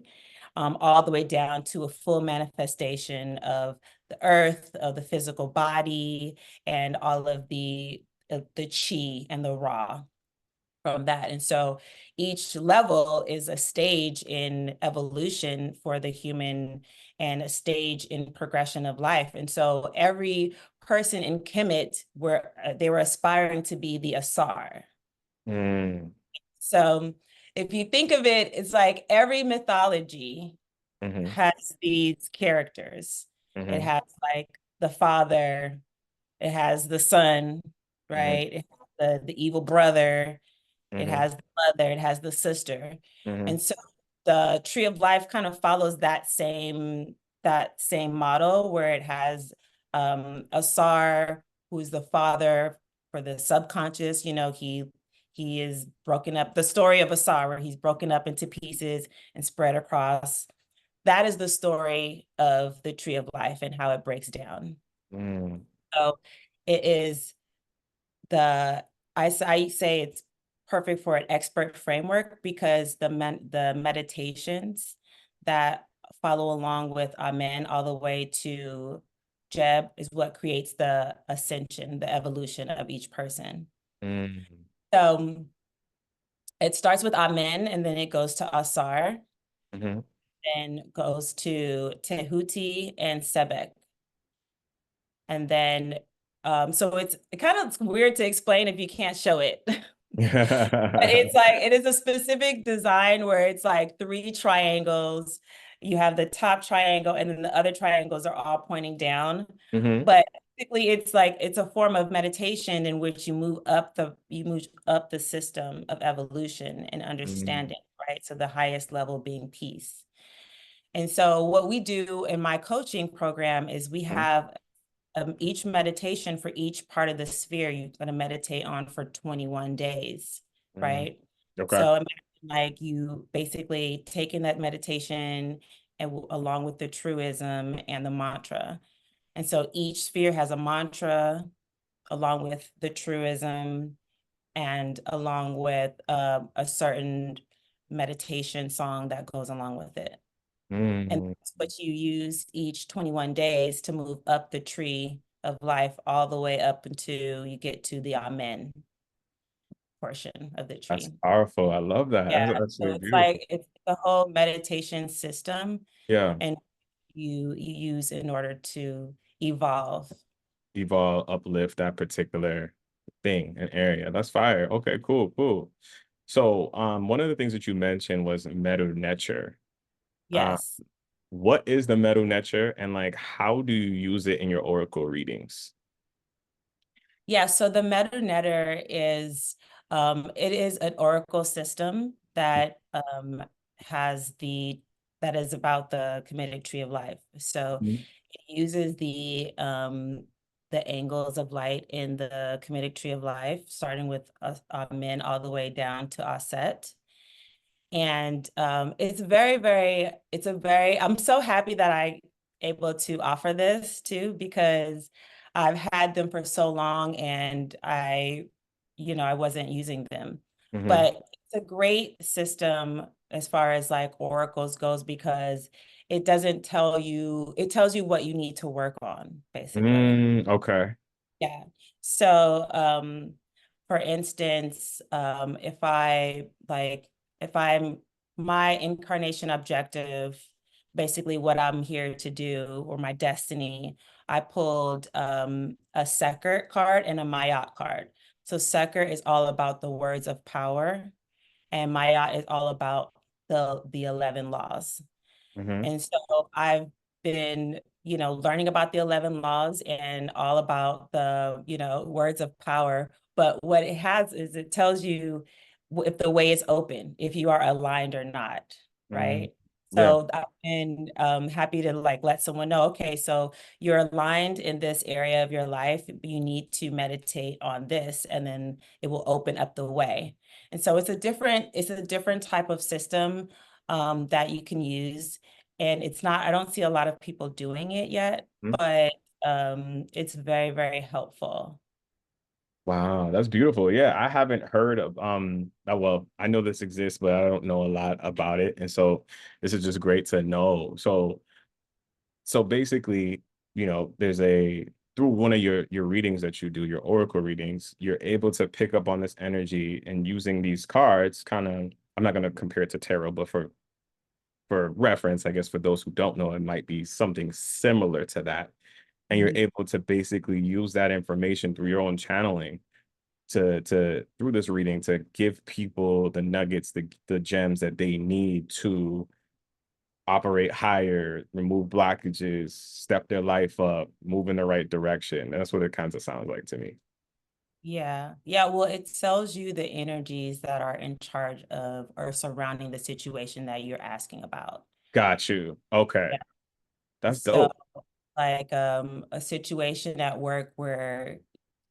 all the way down to a full manifestation of the earth, of the physical body, and all of the chi and the raw from that. And so each level is a stage in evolution for the human and a stage in progression of life. And so every person in Kemet they were aspiring to be the Asar. Mm. So if you think of it, it's like every mythology Hmm. has these characters. It Hmm. has like the father, it has the son, Hmm. right? It has the evil brother, it Hmm. has the mother, it has the sister. Hmm. And so the tree of life kind of follows that same model where it has Asar, who's the father for the subconscious. He is broken up, the story of Asar, where he's broken up into pieces and spread across. That is the story of the tree of life and how it breaks down. Mm. So it is the I say it's perfect for an expert framework because the meditations that follow along with Amen all the way to Jeb is what creates the ascension, the evolution of each person. Mm. So it starts with Amen and then it goes to Asar, Hmm. then goes to Tehuti and Sebek. And then so it kind of weird to explain if you can't show it. But it's like it is a specific design where it's like three triangles. You have the top triangle, and then the other triangles are all pointing down. Hmm. But basically, it's like it's a form of meditation in which you move up the system of evolution and Mm. understanding, right? So the highest level being peace. And so what we do in my coaching program is we Hmm. have each meditation for each part of the sphere you're going to meditate on for 21 days, Mm. right? Okay. So imagine like you basically taking that meditation and along with the truism and the mantra. And so each sphere has a mantra along with the truism and along with a certain meditation song that goes along with it. And Mm. that's what you use each 21 days to move up the tree of life all the way up until you get to the Amen portion of the That's tree. powerful. I love that. Yeah. That's So actually it's beautiful. like it's the whole meditation system Yeah. and you use in order to evolve. Evolve, uplift that particular thing and area. That's fire. Okay, cool, cool. So, one of the things that you mentioned was metal nature. Uh, Yes. what is the metal nature and like how do you use it in your oracle readings? Yeah, so the MetaNetter is it is an Oracle system that has the that is about the comedic tree of life. So Mhm. it uses the angles of light in the comedic tree of life, starting with Amen all the way down to Aset. And I'm so happy that I able to offer this too, because I've had them for so long and I wasn't using them. Mhm. But it's a great system as far as like oracles goes because it tells you what you need to work on, basically. Okay. Yeah. So, for instance, if I'm my incarnation objective, basically what I'm here to do or my destiny, I pulled a Seker card and a Mayat card. So Seker is all about the words of power, and Mayat is all about the 11 laws. Mhm. And so I've been, learning about the 11 laws and all about the, words of power. But what it has is it tells you if the way is open, if you are aligned or not, Mm. right? Yeah. So I've been happy to like let someone know, okay, so you're aligned in this area of your life. You need to meditate on this, and then it will open up the way. And so it's a different type of system that you can use, and I don't see a lot of people doing it yet, Mhm. but it's very, very helpful. Wow, that's beautiful. Yeah, I haven't heard of well, I know this exists, but I don't know a lot about it. And so this is just great to know. So basically, there's a through one of your readings that you do, your oracle readings, you're able to pick up on this energy and using these cards kind of I'm not going to compare it to tarot, but for reference, I guess for those who don't know, it might be something similar to that. And you're Mhm. able to basically use that information through your own channeling to through this reading to give people the nuggets, the gems that they need to operate higher, remove blockages, step their life up, move in the right direction. That's what it kind of sounds like to me. Yeah. Yeah. Well, it tells you the energies that are in charge of or surrounding the situation that you're asking about. Got you. Okay. Yeah. That's So dope. like a situation at work where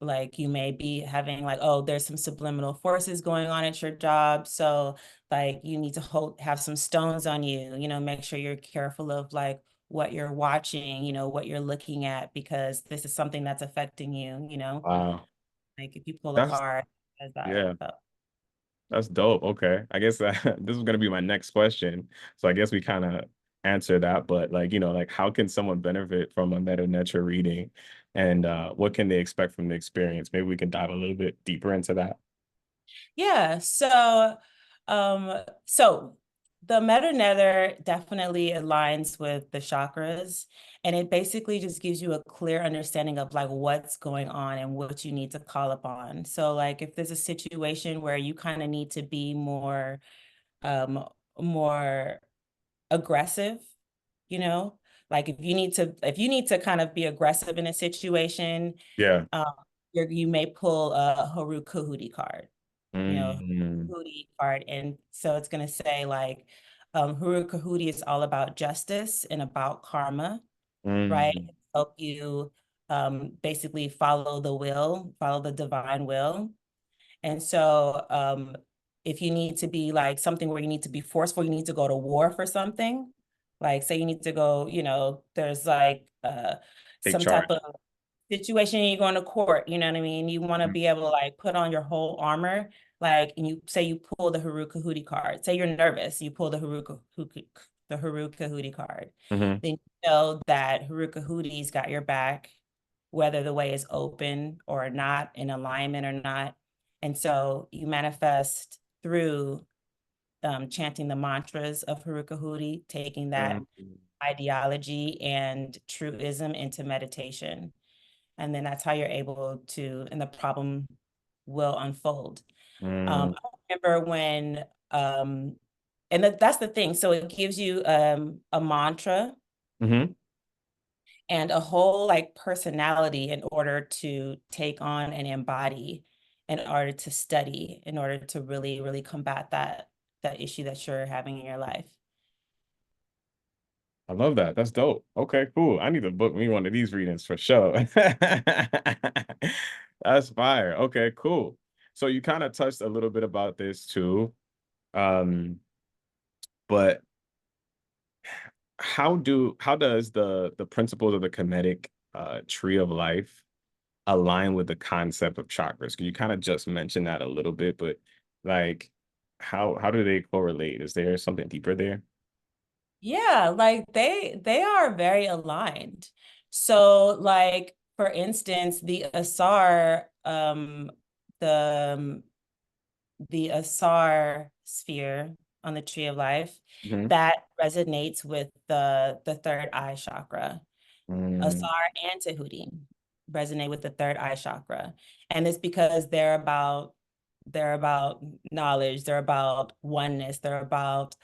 like you may be having like, oh, there's some subliminal forces going on at your job, so like you need to have some stones on you, make sure you're careful of like what you're watching, what you're looking at, because this is something that's affecting you, Wow. like if you pull a That's card as that. yeah. So That's dope. Okay. I guess this is gonna be my next question. So I guess we kind of answer that, but like, like how can someone benefit from a meta nature reading and what can they expect from the experience? Maybe we can dive a little bit deeper into that. yeah, so the meta nether definitely aligns with the chakras, and it basically just gives you a clear understanding of like what's going on and what you need to call upon. So like if there's a situation where you kind of need to be um more aggressive, you know, like if you need to kind of be aggressive in a situation, Yeah. um, you may pull a Haru Kahudi card, Mm, Kahudi card. And so it's going to say like, Haru Kahudi is all about justice and about karma, right? mm, Help you. basically follow the will, follow the divine will. And so if you need to be like something where you need to be forceful, you need to go to war for something. Like say you need to go, there's like Take some charge. type of situation, you're going to court, you know what I mean? You want to Mhm. be able to like put on your whole armor, like, and you say you pull the Haruka Hootie card. Say you're nervous, you pull the Haruka Hootie card. Mhm. Then you know that Haruka Hootie's got your back, whether the way is open or not, in alignment or not. And so you manifest through chanting the mantras of Haruka Hootie, taking that Mhm. ideology and truism into meditation. And then that's how you're able to, and the problem will unfold. Mm. I remember when, and that's the thing. So it gives you a mantra Mhm. and a whole like personality in order to take on and embody, in order to study, in order to really, really combat that issue that you're having in your life. I love that. That's dope. Okay, cool. I need to book me one of these readings for sure. That's fire. Okay, cool. So you kind of touched a little bit about this too. Um, but how does the principles of the Kemetic tree of life align with the concept of chakras? 'Cause you kind of just mentioned that a little bit, but like how do they correlate? Is there something deeper there? Yeah, like they are very aligned. So like for instance, the the Asar sphere on the tree of life, Hmm. that resonates with the third eye chakra. Mm, Asar and Tahuti resonate with the third eye chakra. And it's because they're about knowledge, they're about oneness, they're about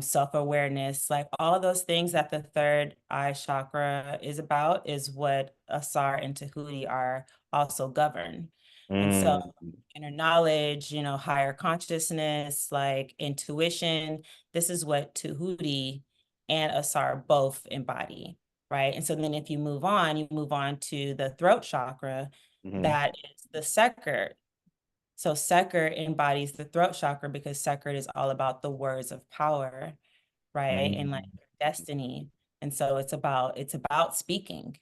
self-awareness. Like all of those things that the third eye chakra is about is what Asar and Tahuti are also governed. And so mm, inner knowledge, higher consciousness, like intuition, this is what Tahuti and Asar both embody, right? And so then if you move on to the throat chakra, mhm, that is the Sekert. So Sekert embodies the throat chakra because Sekert is all about the words of power, right? And like mm, destiny. And so it's about speaking.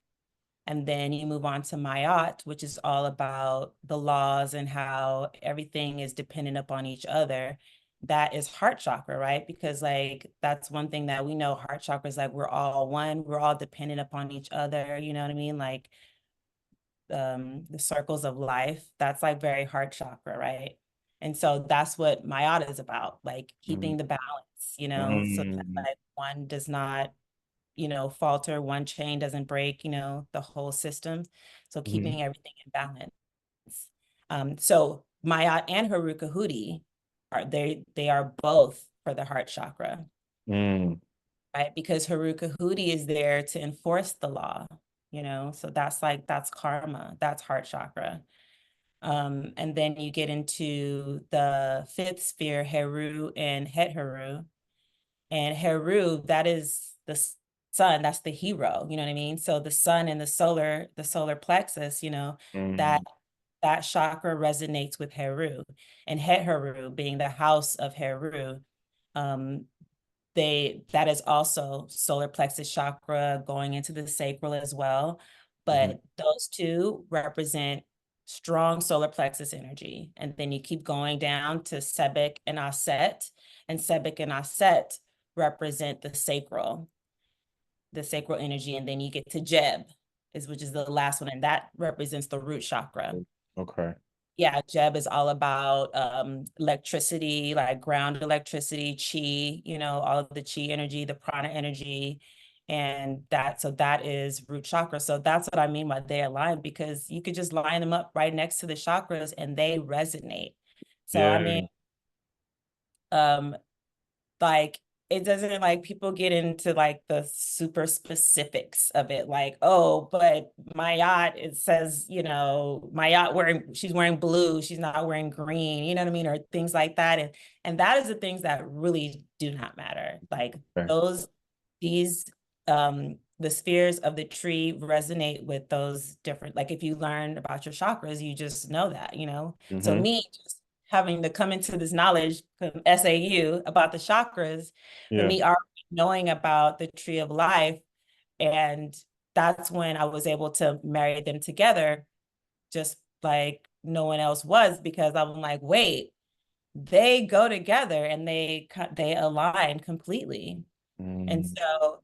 And then you move on to Mayat, which is all about the laws and how everything is dependent upon each other. That is heart chakra, right? Because like that's one thing that we know, heart chakra is like we're all one, we're all dependent upon each other, you know what I mean? Like the circles of life, that's like very heart chakra, right? And so that's what Mayat is about, like mm, keeping the balance, so that mm, like one does not falter, one chain doesn't break, the whole system. So mhm, keeping everything in balance. So Maya and Haruka Hootie they are both for the heart chakra, mm, right? Because Haruka Hootie is there to enforce the law, so that's karma, that's heart chakra. And then you get into the fifth sphere, Heru and Het Heru. And Heru, that is the sun, that's the hero, you know what I mean? So the sun and the solar plexus, that mm, that chakra resonates with Heru. And Het Heru being the house of Heru, um, that is also solar plexus chakra going into the sacral as well. mhm, But those two represent strong solar plexus energy. And then you keep going down to Sebek and Aset, and Sebek and Aset represent the sacral energy. And then you get to Jeb, which is the last one, and that represents the root chakra. okay. Yeah, Jeb is all about electricity, like ground electricity, chi, all of the chi energy, the prana energy. And that is root chakra. So that's what I mean by they align, because you could just line them up right next to the chakras and they resonate. So I mean, Yeah. um, like it doesn't, like people get into like the super specifics of it, like, oh, but my yacht, it says, my yacht she's wearing blue, she's not wearing green, you know what I mean, or things like that. And that is the things that really do not matter, like Okay. those these um the spheres of the tree resonate with those different, like if you learn about your chakras, you just know that, you know? So Hmm. me just having to come into this knowledge from SAU about the chakras, but Yeah. me already knowing about the tree of life, and that's when I was able to marry them together, just like no one else was, because I'm like, wait, they go together and they align completely. And Mm. so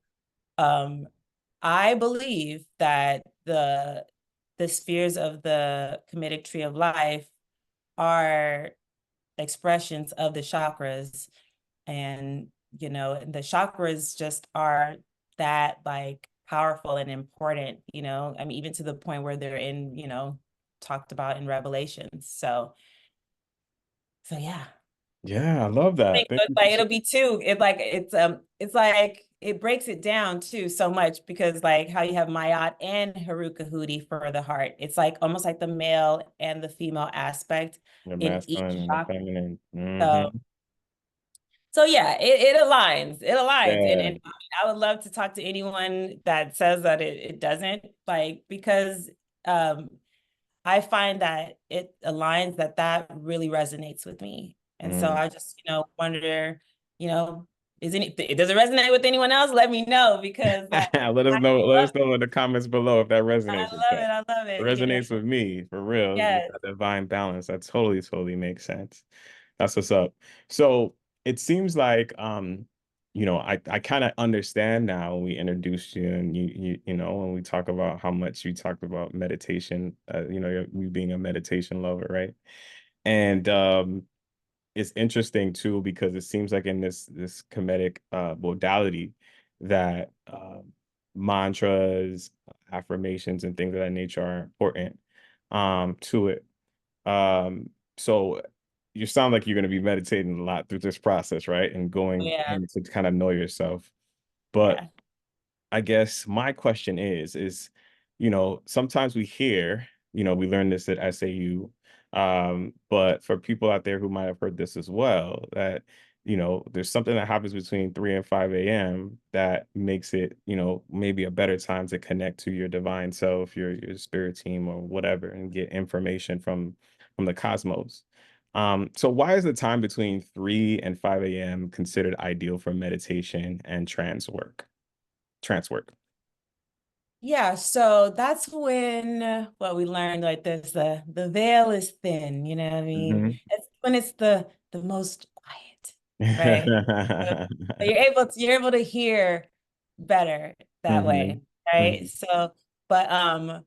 um I believe that the spheres of the Kemetic tree of life are expressions of the chakras. And you know, the chakras just are that like powerful and important, you know, I mean, even to the point where they're in, you know, talked about in Revelations. So yeah. Yeah, I love that. Thank It's you like for it'll be two. It's like it breaks it down too so much, because like how you have Mayat and Haruka Hootie for the heart. It's like almost like the male and the female aspect the in each masculine and the chakra. feminine. So Hmm. so yeah, it aligns. It aligns. Yeah. And I would love to talk to anyone that says that it doesn't, like, because um I find that it aligns, that really resonates with me. And so Mm. I just, you know, wonder, you know, does it resonate with anyone else? Let me know, because like Let us I know. Let love us know in the comments below if that I resonates with love you. it. I love It it, you know. resonates with me for real. It's Yes. that divine balance. That totally, totally makes sense. That's what's up. So it seems like I kind of understand now when we introduced you and when we talk about how much you talked about meditation, you being a meditation lover, right? And it's interesting too because it seems like in this comedic modality that mantras, affirmations, and things of that nature are important to it. Um, so you sound like you're going to be meditating a lot through this process, right? And going Yeah. to kind of know yourself. But Yeah. I guess my question sometimes we hear, we learned this at SAU, but for people out there who might have heard this as well, that, there's something that happens between 3 and 5 a.m. that makes it, maybe a better time to connect to your divine self, your spirit team or whatever, and get information from the cosmos. So why is the time between 3 and 5 a.m. considered ideal for meditation and trance work? Yeah, so that's when what we learned, like this, the veil is thin, you know what I mean? Hmm. It's when it's the most quiet, right? So you're able to hear better that way, Hmm. right? Hmm. So, but um,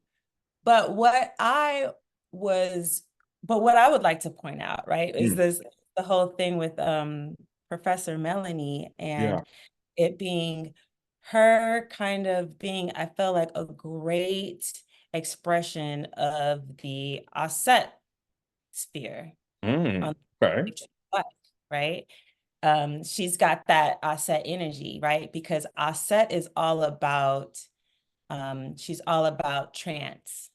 but what I was, but what I would like to point out, right, is Mm. this the whole thing with Professor Melanie, Yeah. and it being her kind of being, I felt like a great expression of the Aset sphere Mm. on Okay. the life, right? She's got that Aset energy, right? Because Aset is all about, she's all about trance.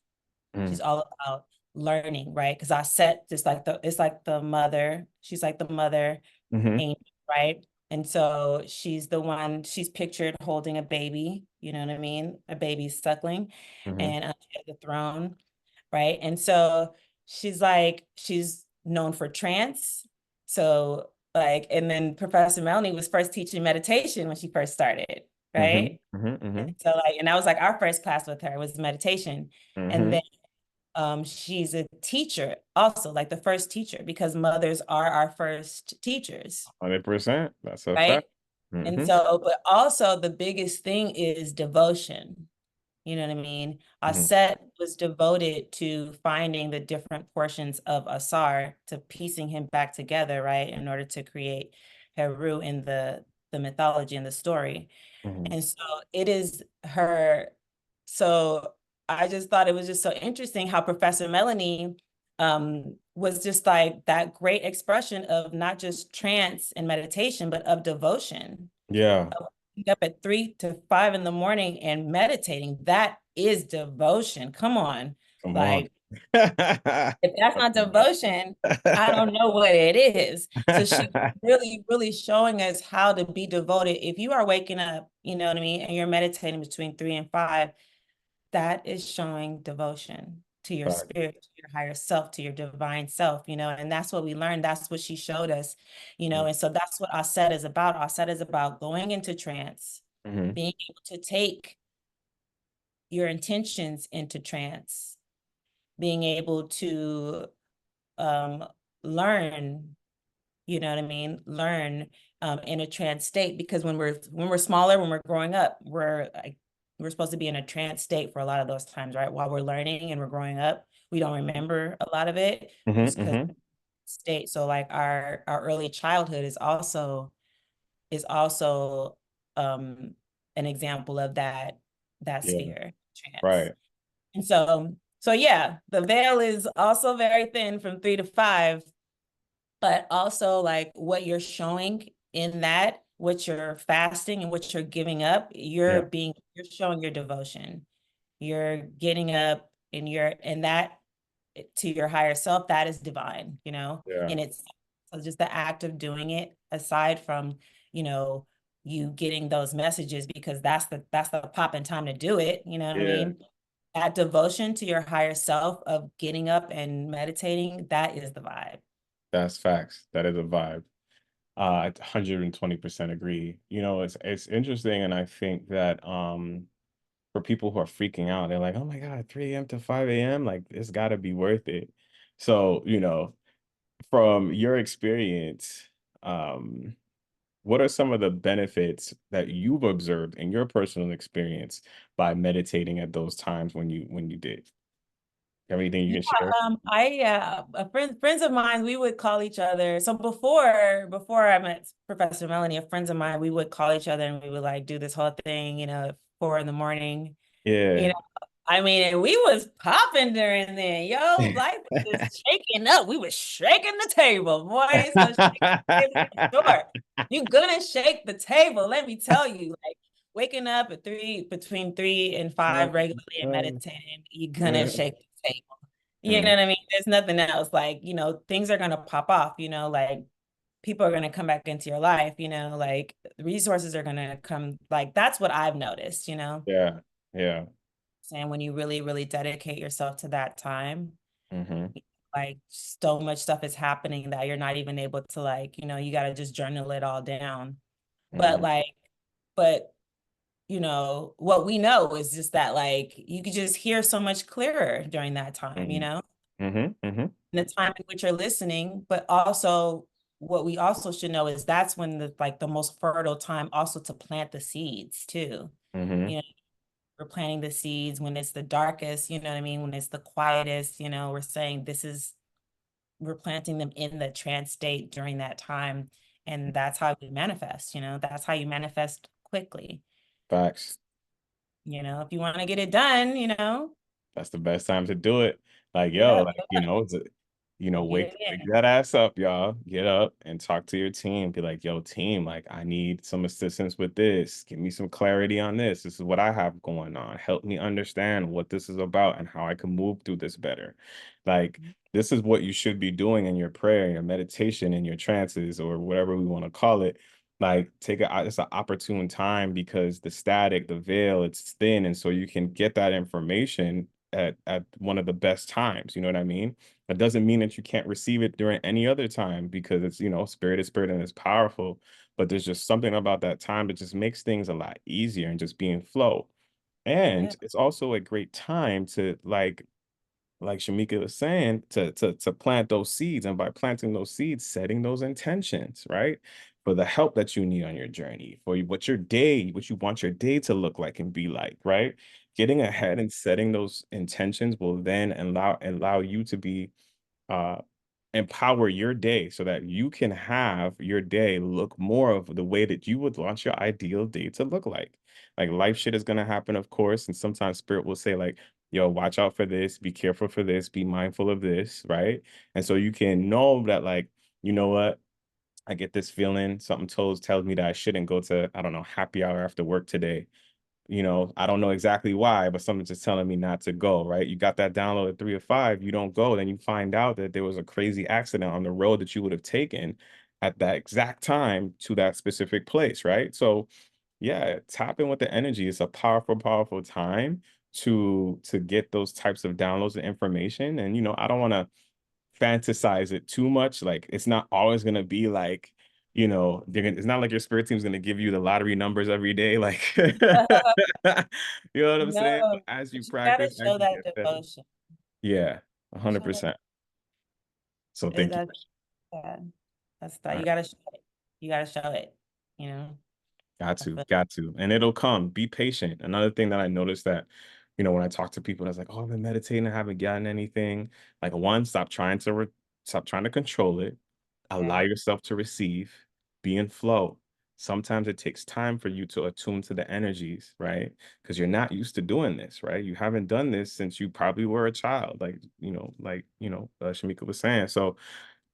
Mm. She's all about learning, right? Because Aset is like it's like the mother. She's like the mother Hmm. angel, right? And so she's pictured holding a baby, you know what I mean? A baby suckling, Hmm. and she has the throne, right? And so she's known for trance. So like, and then Professor Melanie was first teaching meditation when she first started, Hmm. right? Hmm. So like, and that was like our first class with her was meditation. And Hmm. then she's a teacher also, like the first teacher, because mothers are our first teachers, 100%. That's a right? fact. And Hmm. so, but also the biggest thing is devotion. You know what I mean? Hmm. Aset was devoted to finding the different portions of Asar, to piecing him back together, right, in order to create Heru in the mythology and the story. Hmm. And so it is her. So I just thought it was just so interesting how Professor Melanie was just like that great expression of not just trance and meditation, but of devotion. Yeah. Waking up at 3 to 5 in the morning and meditating, that is devotion. Come on. Come Like, on. If that's not devotion, I don't know what it is. So she's really, really showing us how to be devoted. If you are waking up, you know what I mean, and you're meditating between 3 and 5, that is showing devotion to your Right. spirit, to your higher self, to your divine self, and that's what we learned. That's what she showed us, and so that's what Aset is about. Aset is about going into trance, Mm-hmm. being able to take your intentions into trance, being able to um, learn, you know what I mean? Learn in a trance state, because when we're smaller, when we're growing up, we're supposed to be in a trance state for a lot of those times, right? While we're learning and we're growing up, we don't remember a lot of it just Mm-hmm. because Mm-hmm. state. So like our early childhood is also um an example of that Yeah. sphere trance. Right. And so yeah, the veil is also very thin from 3 to 5, but also like what you're showing in that, what you're fasting and what you're giving up, Yeah. you're showing your devotion. You're getting up and you're and that to your higher self, that is divine, Yeah. and it's so just the act of doing it, aside from, you know, you getting those messages, because that's the pop in time to do it, you know what I Yeah. mean? That devotion to your higher self of getting up and meditating, that is the vibe. That's facts. That is a vibe. I 120% agree. It's interesting, and I think that for people who are freaking out, they're like, "Oh my God, 3 a.m. to 5 a.m. Like it's got to be worth it." So, from your experience, um, what are some of the benefits that you've observed in your personal experience by meditating at those times when you did? Have anything you Yeah, can share? friends of mine, we would call each other. So before I met Professor Melanie, friends of mine, we would call each other and we would like do this whole thing, at 4 in the morning. You Yeah. know, I mean, and we was popping during then. Yo, life was shaking up. We was shaking the table, boy. So shaking the table for sure. You gonna shake the table, let me tell you. Like waking up at between 3 and 5 regularly and meditating, you're gonna shake the table. You know Mhm, what I mean? There's nothing else. Like, things are gonna pop off, like people are gonna come back into your life, like resources are gonna come. Like that's what I've noticed, yeah, yeah, saying when you really, really dedicate yourself to that time, mhm, like so much stuff is happening that you're not even able to like, you got to just journal it all down. But mhm, like, but what we know is just that like you could just hear so much clearer during that time, mhm, mhm, mhm, the time in which you're listening, but also what we also should know is that's when the most fertile time also to plant the seeds too. mhm, You know, we're planting the seeds when it's the darkest, you know what I mean? When it's the quietest, we're saying we're planting them in the trance state during that time. And that's how we manifest, that's how you manifest quickly. facts. If you want to get it done, That's the best time to do it. Like, get yo, up, like, get wake it wake in. that ass up, y'all. Get up and talk to your team. Be like, yo, team, like, I need some assistance with this. Give me some clarity on this. This is what I have going on. Help me understand what this is about and how I can move through this better. Like, this is what you should be doing in your prayer, your meditation, in your trances, or whatever we want to call it. Like, it's an opportune time because the static, the veil, it's thin, and so you can get that information at one of the best times. You know what I mean? That doesn't mean that you can't receive it during any other time, because it's, spirit is spirit and it's powerful. But there's just something about that time that just makes things a lot easier and just be in flow. Yeah. And it's also a great time to like Shamika was saying, to plant those seeds, and by planting those seeds, setting those intentions, right? For the help that you need on your journey, for what you want your day to look like and be like, right? Getting ahead and setting those intentions will then allow you to be uh empower your day so that you can have your day look more of the way that you would want your ideal day to look like. Like life shit is gonna happen, of course, and sometimes spirit will say like, yo, watch out for this, be careful for this, be mindful of this, right? And so you can know that, like, you know what? I get this feeling, something tells me that I shouldn't go to, I don't know, happy hour after work today. I don't know exactly why, but something's just telling me not to go, right? You got that download at 3 or 5, you don't go, then you find out that there was a crazy accident on the road that you would have taken at that exact time to that specific place, right? So yeah, tap in with the energy. It's a powerful, powerful time to get those types of downloads and information. And I don't want to fantasize it too much. Like it's not always gonna be like, it's not like your spirit team's gonna give you the lottery numbers every day. Like you know what I'm saying? But No, as you but you gotta practice, as show you that get better. devotion. Yeah, Show that, 100%. So thank you. that yeah, that's All that. You right. gotta show it. You gotta show it. You know, Got I to, feel got to. And it'll come. Be patient. Another thing that I noticed that, when I talk to people that's like, oh, I've been meditating, I haven't gotten anything. Like one, stop trying to control it. Allow okay. yourself to receive, be in flow. Sometimes it takes time for you to attune to the energies, right? Because you're not used to doing this, right? You haven't done this since you probably were a child, Shamika was saying. So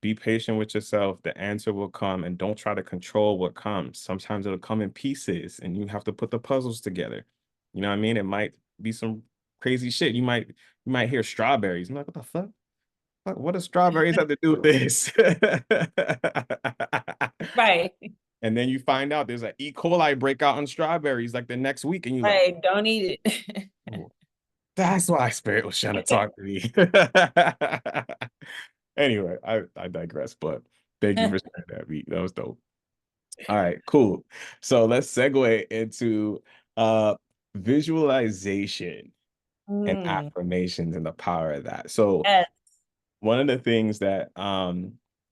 be patient with yourself. The answer will come, and don't try to control what comes. Sometimes it'll come in pieces, and you have to put the puzzles together. You know what I mean? It might be some crazy shit. You might hear strawberries. I'm like, what the fuck? What do strawberries have to do with this? Right, And then you find out there's an E. coli breakout on strawberries like the next week, and you're like, right. Don't eat it. oh, that's why Spirit was trying to talk to me. Anyway, I digress, but thank you for sharing that, beat. That was dope. All right, cool. So let's segue into uh visualization and Mm, affirmations and the power of that. So yes. one of the things that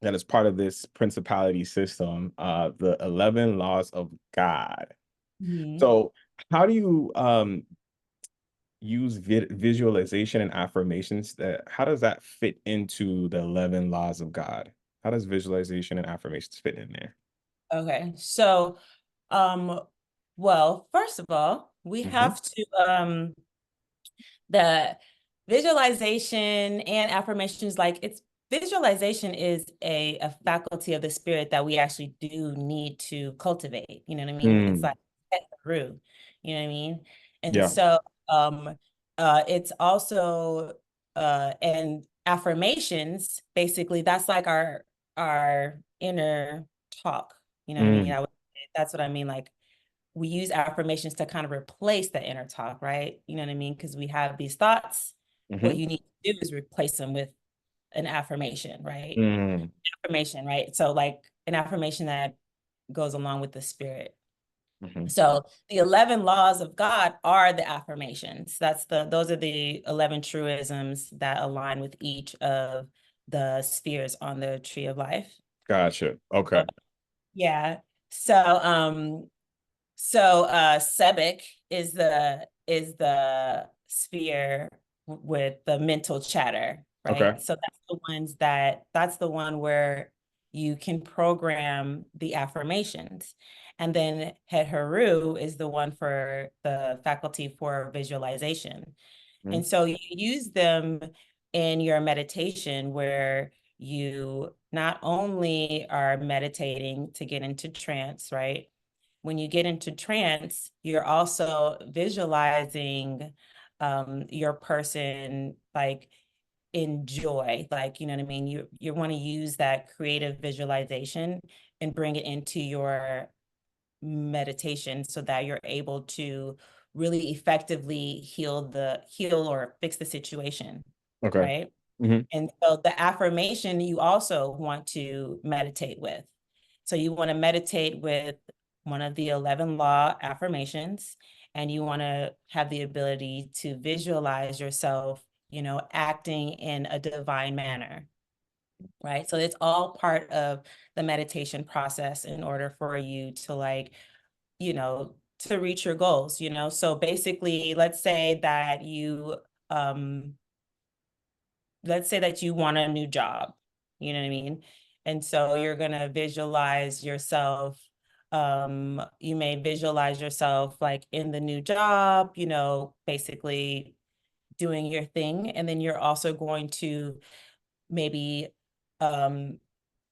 is part of this principality system, the 11 laws of God. Mhm. So how do you use visualization and affirmations, that how does that fit into the 11 laws of God? How does visualization and affirmations fit in there? Okay. So, um, well, first of all, we Hmm. have to the visualization and affirmations, like it's visualization is a faculty of the spirit that we actually do need to cultivate. You know what I mean? It's Mm, like at the root, you know what I mean? And yeah. so it's also and affirmations, basically that's like our inner talk. You know what I mean? Mm, That's what I mean. Like we use affirmations to kind of replace the inner talk, right? You know what I mean? Because we have these thoughts. What hmm you need to do is replace them with an affirmation, right? mm, Affirmation, right? So like an affirmation that goes along with the spirit. hmm. So the 11 laws of God are the affirmations. Those are the 11 truisms that align with each of the spheres on the tree of life. Gotcha. So, Okay. yeah. So Sebek is the sphere with the mental chatter, Okay. right? So that's the one where you can program the affirmations. And then Het Haru is the one for the faculty for visualization. Mm, And so you use them in your meditation where you not only are meditating to get into trance, right? When you get into trance, you're also visualizing your person like in joy. Like, you know what I mean? You want to use that creative visualization and bring it into your meditation so that you're able to really effectively heal or fix the situation, okay. right? Hmm. And so the affirmation you also want to meditate with. So you want to meditate with one of the 11 law affirmations, and you want to have the ability to visualize yourself, acting in a divine manner, right? So it's all part of the meditation process in order for you to to reach your goals. So basically, um let's say that you want a new job, you know what I mean? And so you're going to visualize yourself. You may visualize yourself like in the new job, basically doing your thing. And then you're also going to maybe um,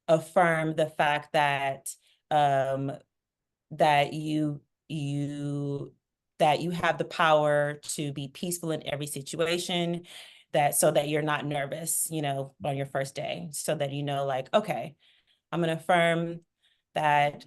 affirm the fact that um, that you that you have the power to be peaceful in every situation, that so that you're not nervous, on your first day, so that like, okay, I'm going to affirm that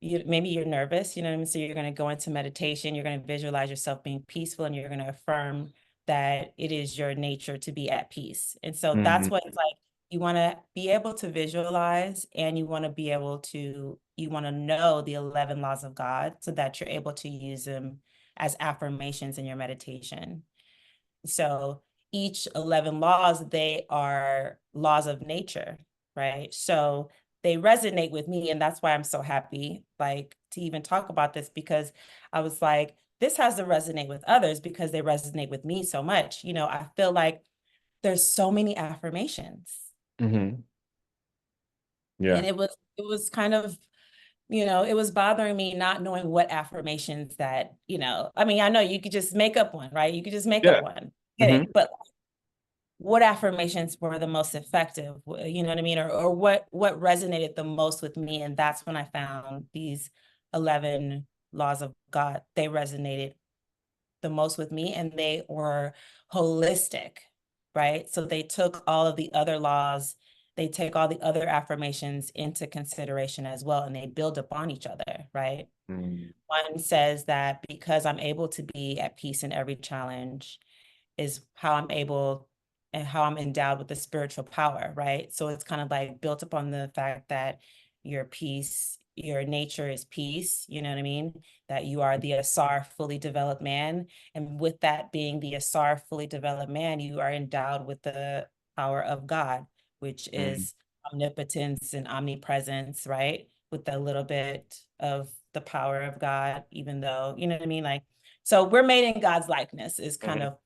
maybe you're nervous, you know what I mean? So you're going to go into meditation, you're going to visualize yourself being peaceful, and you're going to affirm that it is your nature to be at peace. And so that's Mhm. what it's like. You want to be able to visualize, and you want to be able to, you want to know the 11 laws of God so that you're able to use them as affirmations in your meditation. So each 11 laws, they are laws of nature, right? So they resonate with me. And that's why I'm so happy, like, to even talk about this, because I was like, this has to resonate with others because they resonate with me so much. I feel like there's so many affirmations. Mhm. Yeah. And it was kind of, it was bothering me not knowing what affirmations that, I mean, I know you could just make up one, right? You could just make up Yeah. one, get Mhm. it. But what affirmations were the most effective, you know what I mean, or what resonated the most with me. And that's when I found these 11 laws of God. They resonated the most with me, and they were holistic, right? So they took all of the other laws, they take all the other affirmations into consideration as well, and they build upon each other, right? Mhm. One says that because I'm able to be at peace in every challenge, is how I'm able and how I'm endowed with the spiritual power, right? So it's kind of like built upon the fact that your peace, your nature is peace, you know what I mean? That you are the Asar fully developed man. And with that being the Asar fully developed man, you are endowed with the power of God, which Mhm. is omnipotence and omnipresence, right? With a little bit of the power of God, even though, you know what I mean? Like, so we're made in God's likeness is kind Mhm. of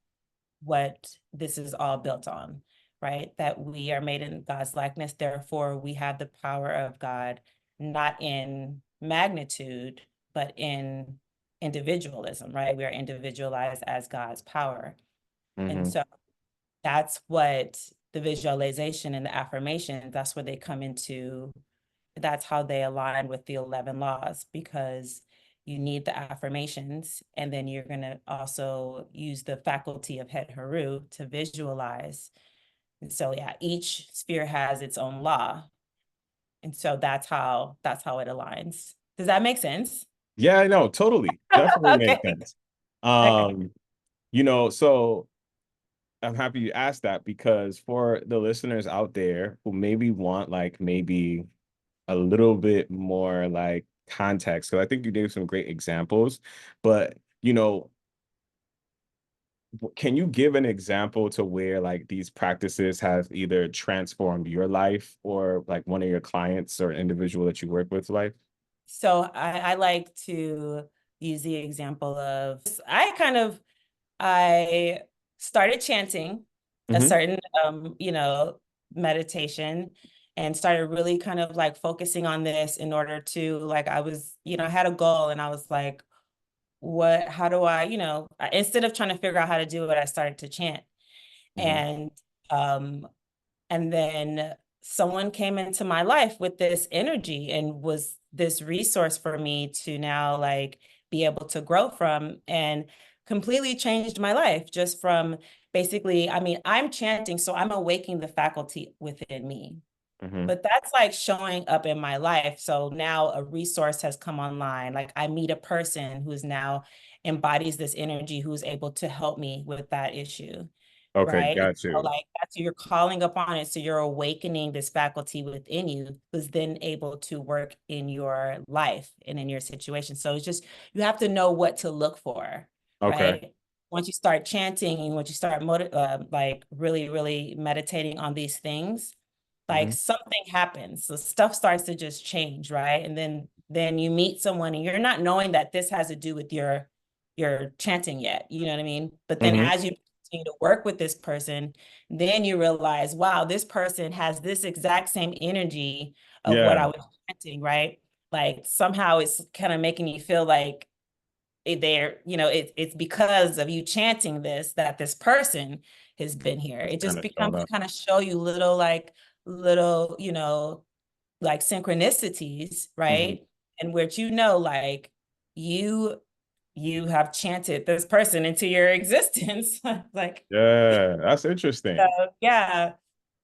what this is all built on, right? That we are made in God's likeness. Therefore, we have the power of God, not in magnitude, but in individualism, right? We are individualized as God's power. And Mhm. so that's what the visualization and the affirmations, that's where they come into, that's how they align with the 11 laws, because you need the affirmations, and then you're going to also use the faculty of Het Haru to visualize. And so yeah, each sphere has its own law. And so that's how it aligns. Does that make sense? Yeah, I know, totally. Definitely makes Okay. sense. Okay. Um, so I'm happy you asked that because for the listeners out there who maybe want like maybe a little bit more like context, because I think you gave some great examples, but can you give an example to where like these practices have either transformed your life or like one of your clients or individual that you work with life? So I like to use the example of, I started chanting a Hmm. certain, meditation, and started really kind of like focusing on this in order to, like, I had a goal, and I was like, how do instead of trying to figure out how to do it, I started to chant. Hmm. And, um, and then someone came into my life with this energy and was this resource for me to now like be able to grow from, and completely changed my life just from basically, I mean, I'm chanting, so I'm awakening the faculty within me. Hmm. But that's like showing up in my life. So now a resource has come online. Like I meet a person who's now embodies this energy, who's able to help me with that issue. Okay, Right. And got so you. like that's, you're calling upon it. So you're awakening this faculty within you, who's then able to work in your life and in your situation. So it's just, you have to know what to look for, Okay. right? Once you start chanting, and once you start like really, really meditating on these things, like Hmm. something happens. So stuff starts to just change, right? And then you meet someone, and you're not knowing that this has to do with your chanting yet. You know what I mean? But then Hmm. as you continue to work with this person, then you realize, wow, this person has this exact same energy of what Yeah, I was chanting, right? Like somehow it's kind of making you feel like it's because of you chanting this that this person has been here. It kind just of becomes showing to up. kind of show you little, like synchronicities, Hmm. right? And where like you you have chanted this person into your existence. Like, Yeah, that's so, interesting. yeah.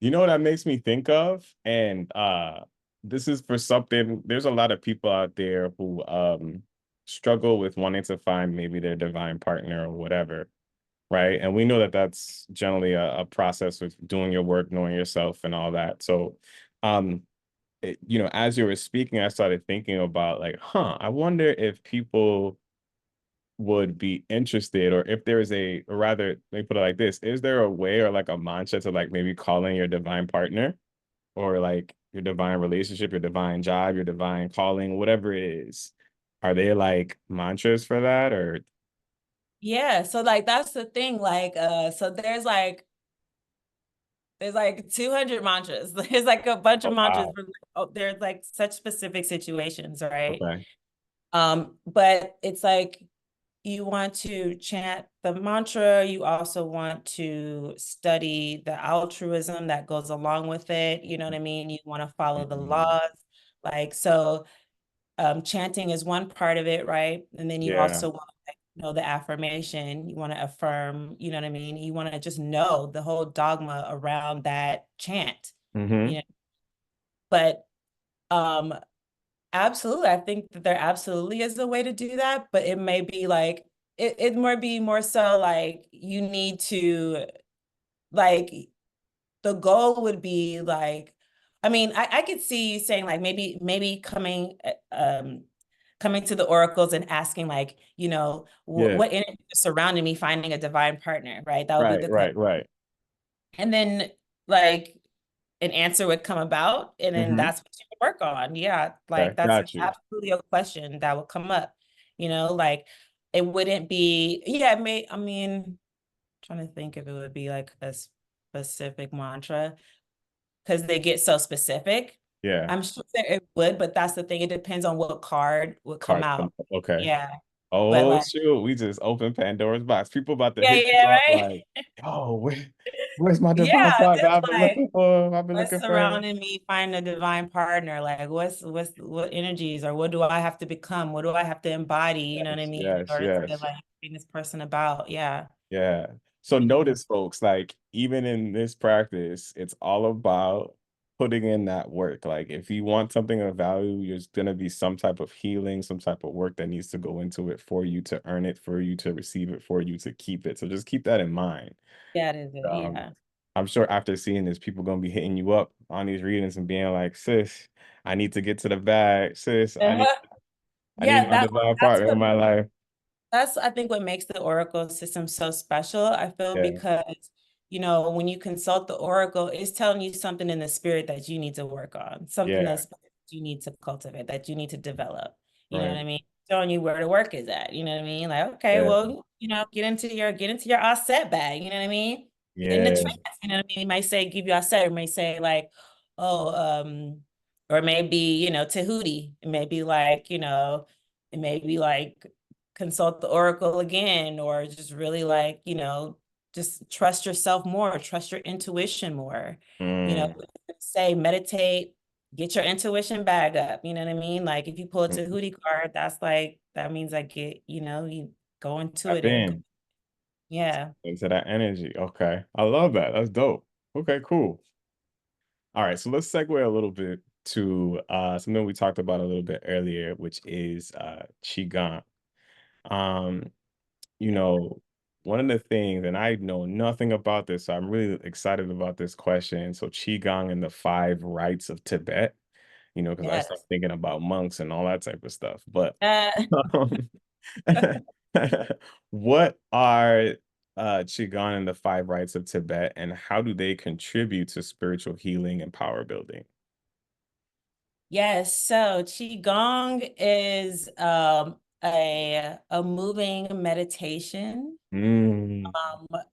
You know what that makes me think of? And this is for something, there's a lot of people out there who struggle with wanting to find maybe their divine partner or whatever, right? And we know that that's generally a process with doing your work, knowing yourself and all that. So um as you were speaking, I started thinking about like, I wonder if people would be interested, or if there is or rather, let me put it like this, is there a way or like a mantra to like maybe calling your divine partner or like your divine relationship, your divine job, your divine calling, whatever it is? Are they like mantras for that or? Yeah. So like that's the thing. Like, so there's like 200 mantras. There's like a bunch of Oh, mantras wow. for there's like such specific situations, right? Okay. But it's like you want to chant the mantra, you also want to study the altruism that goes along with it. You know what I mean? You want to follow the Mhm. laws. Like, so chanting is one part of it, right? And then you Yeah. also want to know the affirmation. You want to affirm, you know what I mean? You want to just know the whole dogma around that chant, you Hmm. know. But um absolutely, I think that there absolutely is a way to do that, but it may be like it might be more so like you need to like the goal would be like, I mean, I could see you saying like maybe coming to the oracles and asking like, Yeah. what energy is surrounding me, finding a divine partner, right? That would be Right, the question. right, right. And then like an answer would come about, and then Hmm. that's what you would work on. Yeah, Okay, like that's got you. absolutely a question that would come up. Like it wouldn't be, yeah, I mean, trying to think if it would be like a specific mantra because they get so specific. Yeah. I'm sure that it would, but that's the thing. It depends on what card would come Card. out. Okay. Yeah. But Oh like, shoot, we just opened Pandora's box. People about to yeah, hit you yeah, up right. like, yo, where's my divine Yeah, partner? just I've been like looking for. I've been what's looking for him. surrounding me, find a divine partner. Like what energies or what do I have to become? What do I have to embody? You know what I Yes, mean? In yes, order to yes. like bring this person about. Yeah. Yeah. So Yeah. notice, folks, like even in this practice, it's all about putting in that work. Like if you want something of value, there's gonna be some type of healing, some type of work that needs to go into it for you to earn it, for you to receive it, for you to keep it. So just keep that in mind. Yeah, it is it. Um, Yeah. I'm sure after seeing this, people gonna be hitting you up on these readings and being like, sis, I need to get to the bag. Sis, Uh-huh. I need Yeah, my divine that's partner in what my life. that's I think what makes the Oracle system so special. I feel Yeah, because, when you consult the Oracle, it's telling you something in the spirit that you need to work on, something yeah, that's you need to cultivate, that you need to develop. You know what right. I mean? Showing you where the work is at. You know what I mean? Like, okay, Yeah, well, get into your offset bag. You know what I mean? Get in the yeah. trance. You know what I mean? It might say give you offset. It may say like, oh, or maybe, Tahuti. It may be like, it may be like consult the oracle again, or just really like, just trust yourself more, trust your intuition more. You know, Mm, say meditate, get your intuition bag up. You know what I mean? Like if you pull a mm. Tahuti card, that's like that means I get, you go into Tap it and in yeah. into that energy. Okay. I love that. That's dope. Okay, cool. All right, so let's segue a little bit to something we talked about a little bit earlier, which is Qigong. Um, you know, one of the things, and I know nothing about this, so I'm really excited about this question. So Qigong and the five rites of Tibet, because I start Yes. thinking about monks and all that type of stuff. But Uh, um, what are Qigong and the five rites of Tibet, and how do they contribute to spiritual healing and power building? yes, so Qigong is a moving meditation, Mm,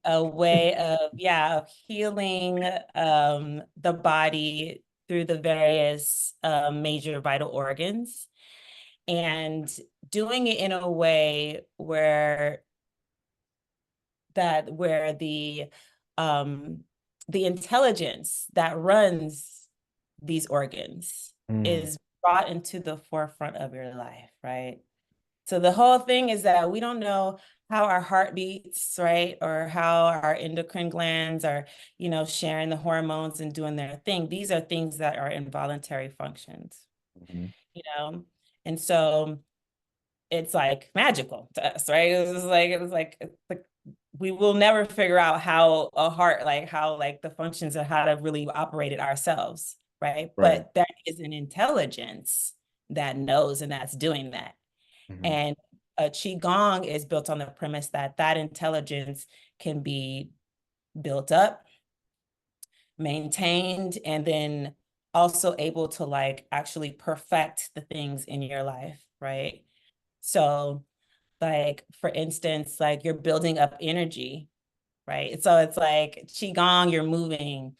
a way of, yeah, of healing the body through the various major vital organs, and doing it in a way where um the intelligence that runs these organs mm, is brought into the forefront of your life, right? So the whole thing is that we don't know how our heart beats, right? Or how our endocrine glands are, sharing the hormones and doing their thing. These are things that are involuntary functions, Mhm. you know? And so it's like magical to us, right? It's like we will never figure out how a heart, like how like the functions of how to really operate it ourselves, right? Right. But there is an intelligence that knows and that's doing that. Mhm. And Qigong is built on the premise that that intelligence can be built up, maintained, and then also able to like actually perfect the things in your life, right? So, like, for instance, like you're building up energy, right? So it's like Qigong, you're moving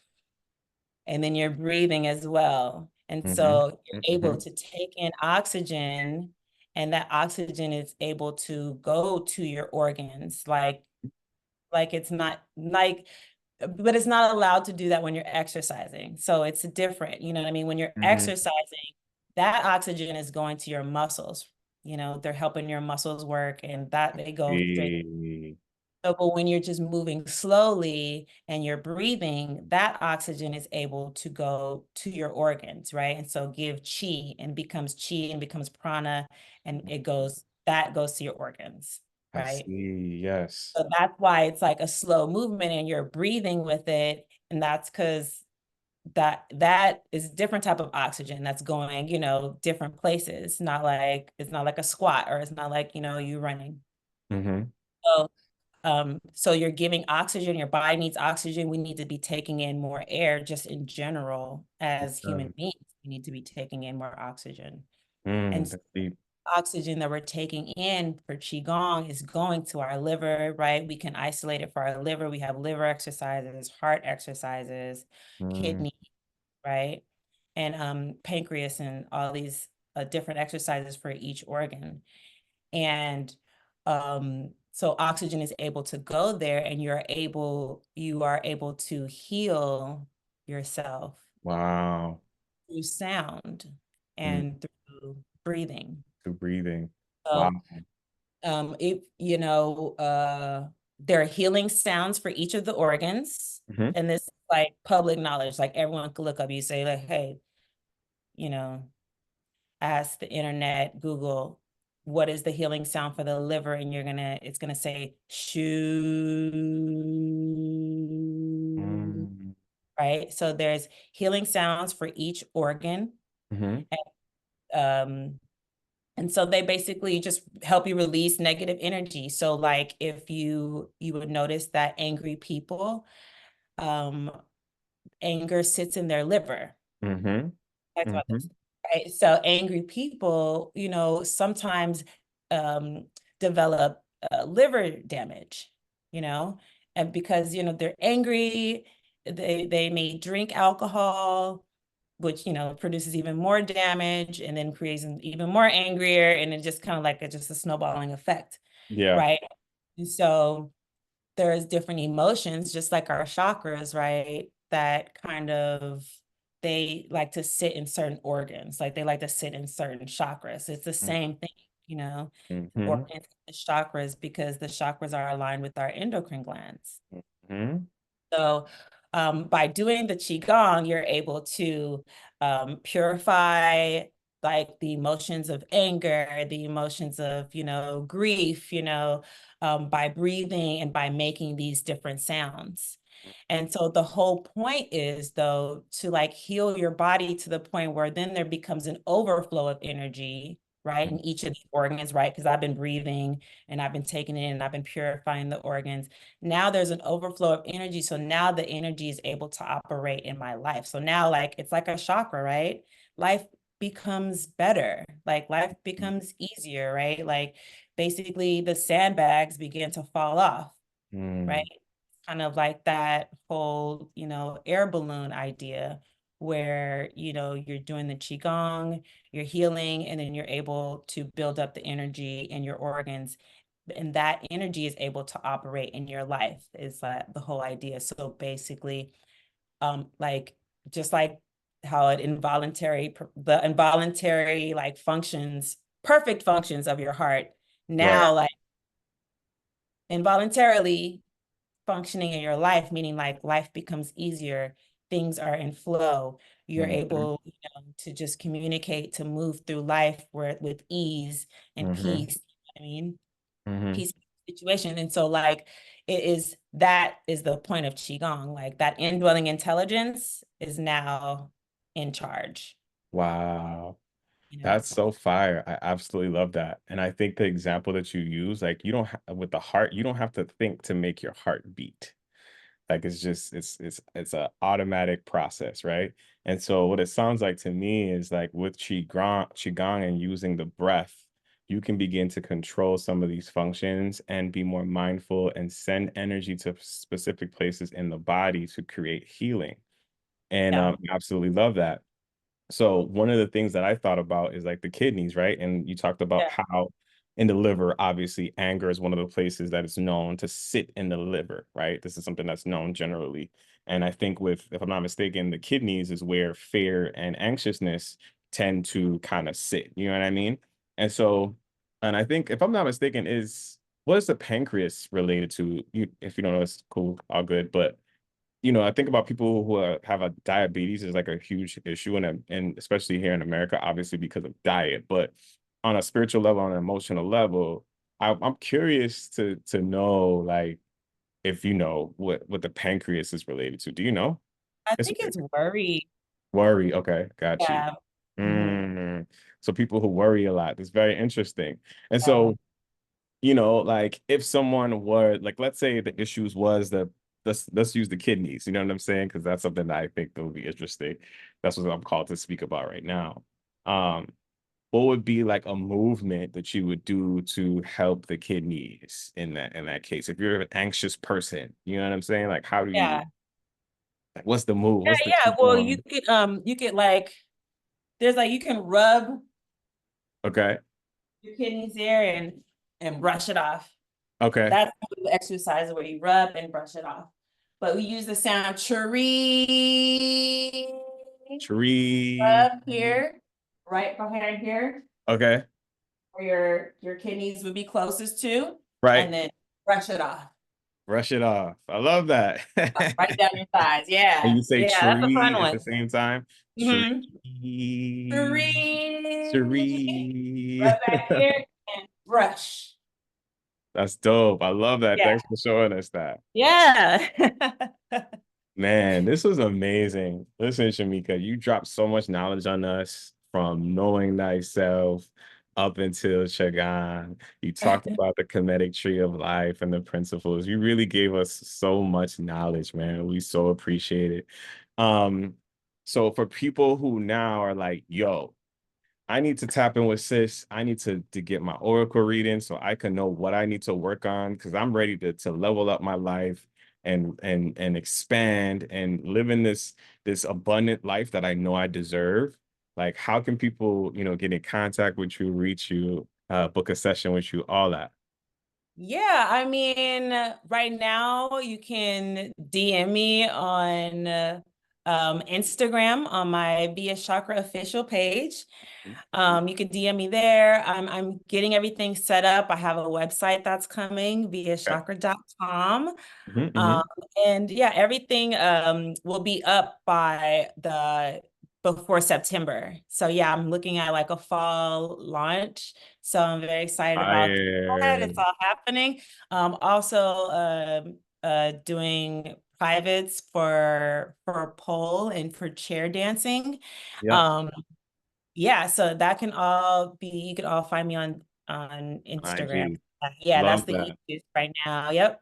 and then you're breathing as well. And Mhm. so you're able Mhm. to take in oxygen, and that oxygen is able to go to your organs. Like it's not like, but it's not allowed to do that when you're exercising. So it's different. You know what I mean? When you're Mhm. exercising, that oxygen is going to your muscles. They're helping your muscles work, and that they go straight. See. So, but when you're just moving slowly and you're breathing, that oxygen is able to go to your organs, right? And so give chi and becomes prana, and that goes to your organs, I right? see. Yes. So that's why it's like a slow movement and you're breathing with it. And that's because that is a different type of oxygen that's going, different places. Not like it's not like a squat, or it's not like, you running. Mhm. So so you're giving oxygen, your body needs oxygen. We need to be taking in more air just in general as human Okay. beings. We need to be taking in more oxygen. And Mm, so that's deep. oxygen that we're taking in for Qigong is going to our liver, right? We can isolate it for our liver. We have liver exercises, heart exercises, Mm, kidney, right? And pancreas and all these different exercises for each organ. And so oxygen is able to go there, and you are able to heal yourself wow. through sound Mm, and through breathing. through breathing. Wow. So if there are healing sounds for each of the organs, Mhm. and this is like public knowledge, like everyone could look up. You say like, hey, you know ask the internet, Google, what is the healing sound for the liver? And it's gonna say shoo, Mm, right? So there's healing sounds for each organ. mhm. Um, and so they basically just help you release negative energy. So like if you would notice that angry people, um, anger sits in their liver. Mhm. Talked about this, Mhm. right? So angry people, sometimes um, develop liver damage, you know, and because they're angry, they may drink alcohol, which produces even more damage, and then creates an even more angrier, and it just kind of like just a snowballing effect, Yeah. right? And so there's different emotions, just like our chakras, right? That kind of they like to sit in certain organs, like they like to sit in certain chakras. It's the same thing, the Mhm. organs, the chakras, because the chakras are aligned with our endocrine glands. Mhm. So by doing the Qigong, you're able to purify like the emotions of anger, the emotions of, grief, by breathing and by making these different sounds. And so the whole point is, though, to like heal your body to the point where then there becomes an overflow of energy, right, in each of the organs, right? Because I've been breathing and I've been taking it in and I've been purifying the organs. Now there's an overflow of energy. So now the energy is able to operate in my life. So now, like, it's like a chakra, right? Life becomes better, like, life becomes easier, right? Like, basically, the sandbags begin to fall off, right? Mm, Kind of like that whole, air balloon idea where, you're doing the Qigong, you're healing, and then you're able to build up the energy in your organs, and that energy is able to operate in your life is the whole idea. So basically, like just like how the involuntary like functions, perfect functions of your heart Right. Now, like involuntarily functioning in your life, meaning like life becomes easier, things are in flow. You're Hmm. able, to just communicate, to move through life with ease and Hmm. peace. I mean, Hmm. peace situation. And so like that is the point of Qigong. Like that indwelling intelligence is now in charge, Wow. you know. That's so fire. I absolutely love that. And I think the example that you use, like you don't with the heart, you don't have to think to make your heart beat. Like it's just it's a automatic process, right? And so what it sounds like to me is like with qigong and using the breath, you can begin to control some of these functions and be more mindful and send energy to specific places in the body to create healing. And Yeah. absolutely love that. So one of the things that I thought about is like the kidneys, right? And you talked about Yeah. how in the liver, obviously, anger is one of the places that is known to sit in the liver, right? This is something that's known generally. And I think with, if I'm not mistaken, the kidneys is where fear and anxiousness tend to kind of sit. You know what I mean? And so, and I think if I'm not mistaken, what is the pancreas related to? You, if you don't know, it's cool, all good. But I think about people who have a diabetes is like a huge issue, and especially here in America, obviously because of diet. But on a spiritual level, on an emotional level, I'm curious to know like if you know what the pancreas is related to. Do you know? I It's think it's worry. worry. Okay, got you. Yeah. Mhm. Mm. So people who worry a lot, it's very interesting. And Yeah. so like if someone were like, let's say the issues was the let's use the kidneys, you know what I'm saying? Because that's something that I think that would be interesting. That's what I'm called to speak about right now. Um, what would be like a movement that you would do to help the kidneys in that case? If you're an anxious person, you know what I'm saying? Like how do you Yeah. like what's the move? Yeah, What's the yeah. Well, qigong? you could like there's like you can rub Okay. your kidneys there and brush it off. Okay. That's the exercise where you rub and brush it off. But we use the sound chiree. Tree. Rub here, right behind here, Okay. where your kidneys would be closest to, Right. and then brush it off. Brush it off. I love that. Right down your thighs. And Yeah. you say Yeah, that's a fun tree at the one. same time. Mm-hmm. Tree, Chiree. tree. Rub back here and brush. That's dope. I love that. Yeah. Thanks for showing us that. Yeah. Man, this was amazing. Listen, Shamika, you dropped so much knowledge on us from knowing thyself up until Chagan. You talked about the kinetic tree of life and the principles. You really gave us so much knowledge, man. We so appreciate it. So for people who now are like, yo, I need to tap in with sis. I need to get my oracle reading so I can know what I need to work on because I'm ready to level up my life and expand and live in this abundant life that I know I deserve. Like, how can people, get in contact with you, reach you, book a session with you, all that? Yeah, I mean, right now you can DM me on Instagram on my Via Chakra official page. You can DM me there. I'm getting everything set up. I have a website that's coming, Okay. viachakra.com. Hmm. Um, Hmm. and yeah, everything will be up by the before September. So yeah, I'm looking at like a fall launch. So I'm very excited about that. Fire. It's all happening. Also doing privates for pole and for chair dancing. Yep. Um, yeah, so that can all be, you can all find me on Instagram. IG. Yeah, that's Love the that. easiest right now. Yep.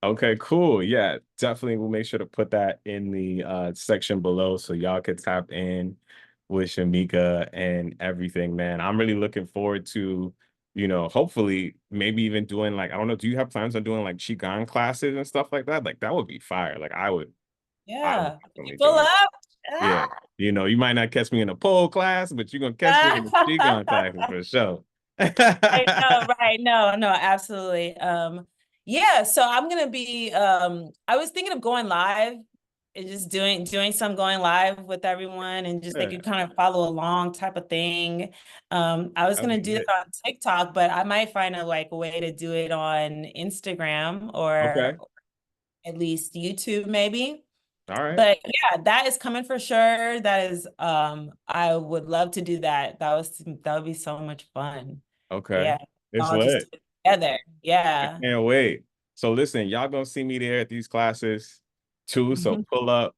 Okay, cool. Yeah, definitely. We'll make sure to put that in the section below so y'all can tap in with Shamika and everything, man. I'm really looking forward to, hopefully maybe even doing like, I don't know, do you have plans on doing like Qigong classes and stuff like that? Like that would be fire. Like I would Yeah. You definitely pull join. up. Yeah. You might not catch me in a pole class, but you're gonna catch me in the Qigong classes for sure. Right, no, right. No, no, absolutely. Yeah, so I'm gonna be I was thinking of going live just doing some going live with everyone and just they Yeah, can kind of follow along type of thing. I was that'd gonna be do that lit. on TikTok, but I might find a like way to do it on Instagram or Okay. at least YouTube maybe. All right. But yeah, that is coming for sure. That is I would love to do that. That would be so much fun. Okay. Yeah. It's I'll just lit. do it together. I Yeah. can't wait. So listen, y'all gonna see me there at these classes too. So Mhm. pull up.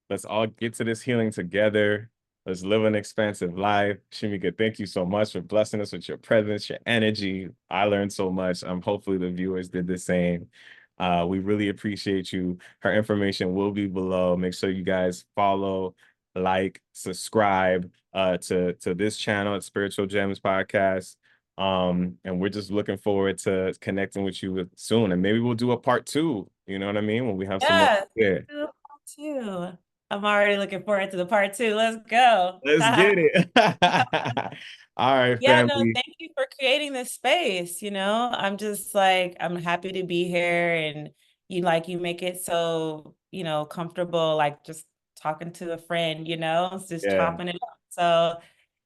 Let's all get to this healing together. Let's live an expansive life. Shamika, thank you so much for blessing us with your presence, your energy. I learned so much. Hopefully the viewers did the same. We really appreciate you. Her information will be below. Make sure you guys follow, like, subscribe to this channel at Spiritual Gems Podcast. And we're just looking forward to connecting with you soon. And maybe we'll do a part two. You know what I mean? When we have some more. Yes, let's Yeah. do a part two. I'm already looking forward to the part two. Let's go. Let's get it. All right, Yeah, no, family. thank you for creating this space. I'm just like, I'm happy to be here and you make it so, comfortable, like just talking to a friend, it's just Yeah. chopping it up. So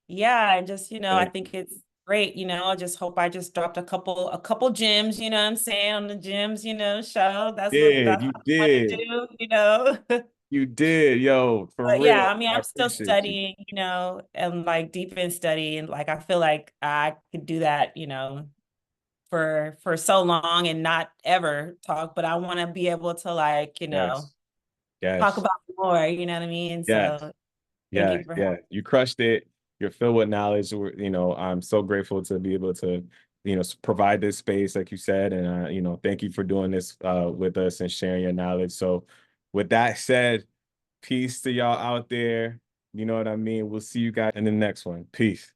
yeah, and just, I Thank think it's great, I just hope I just dropped a couple gems, you know what I'm saying, on the gems, show. That's what you. that's You what I want to did. do. You did. Yo, for But yeah, real. I mean, I I'm still appreciate you. studying, and like deep in study, and like I feel like I could do that, for so long and not ever talk, but I want to be able to like, Yes. talk Yes. about more, you know what I mean? Yes. So thank Yeah, you for having yeah, you crushed it. You're filled with knowledge. I'm so grateful to be able to, provide this space, like you said, and thank you for doing this with us and sharing your knowledge. So, with that said, peace to y'all out there. You know what I mean? We'll see you guys in the next one. Peace.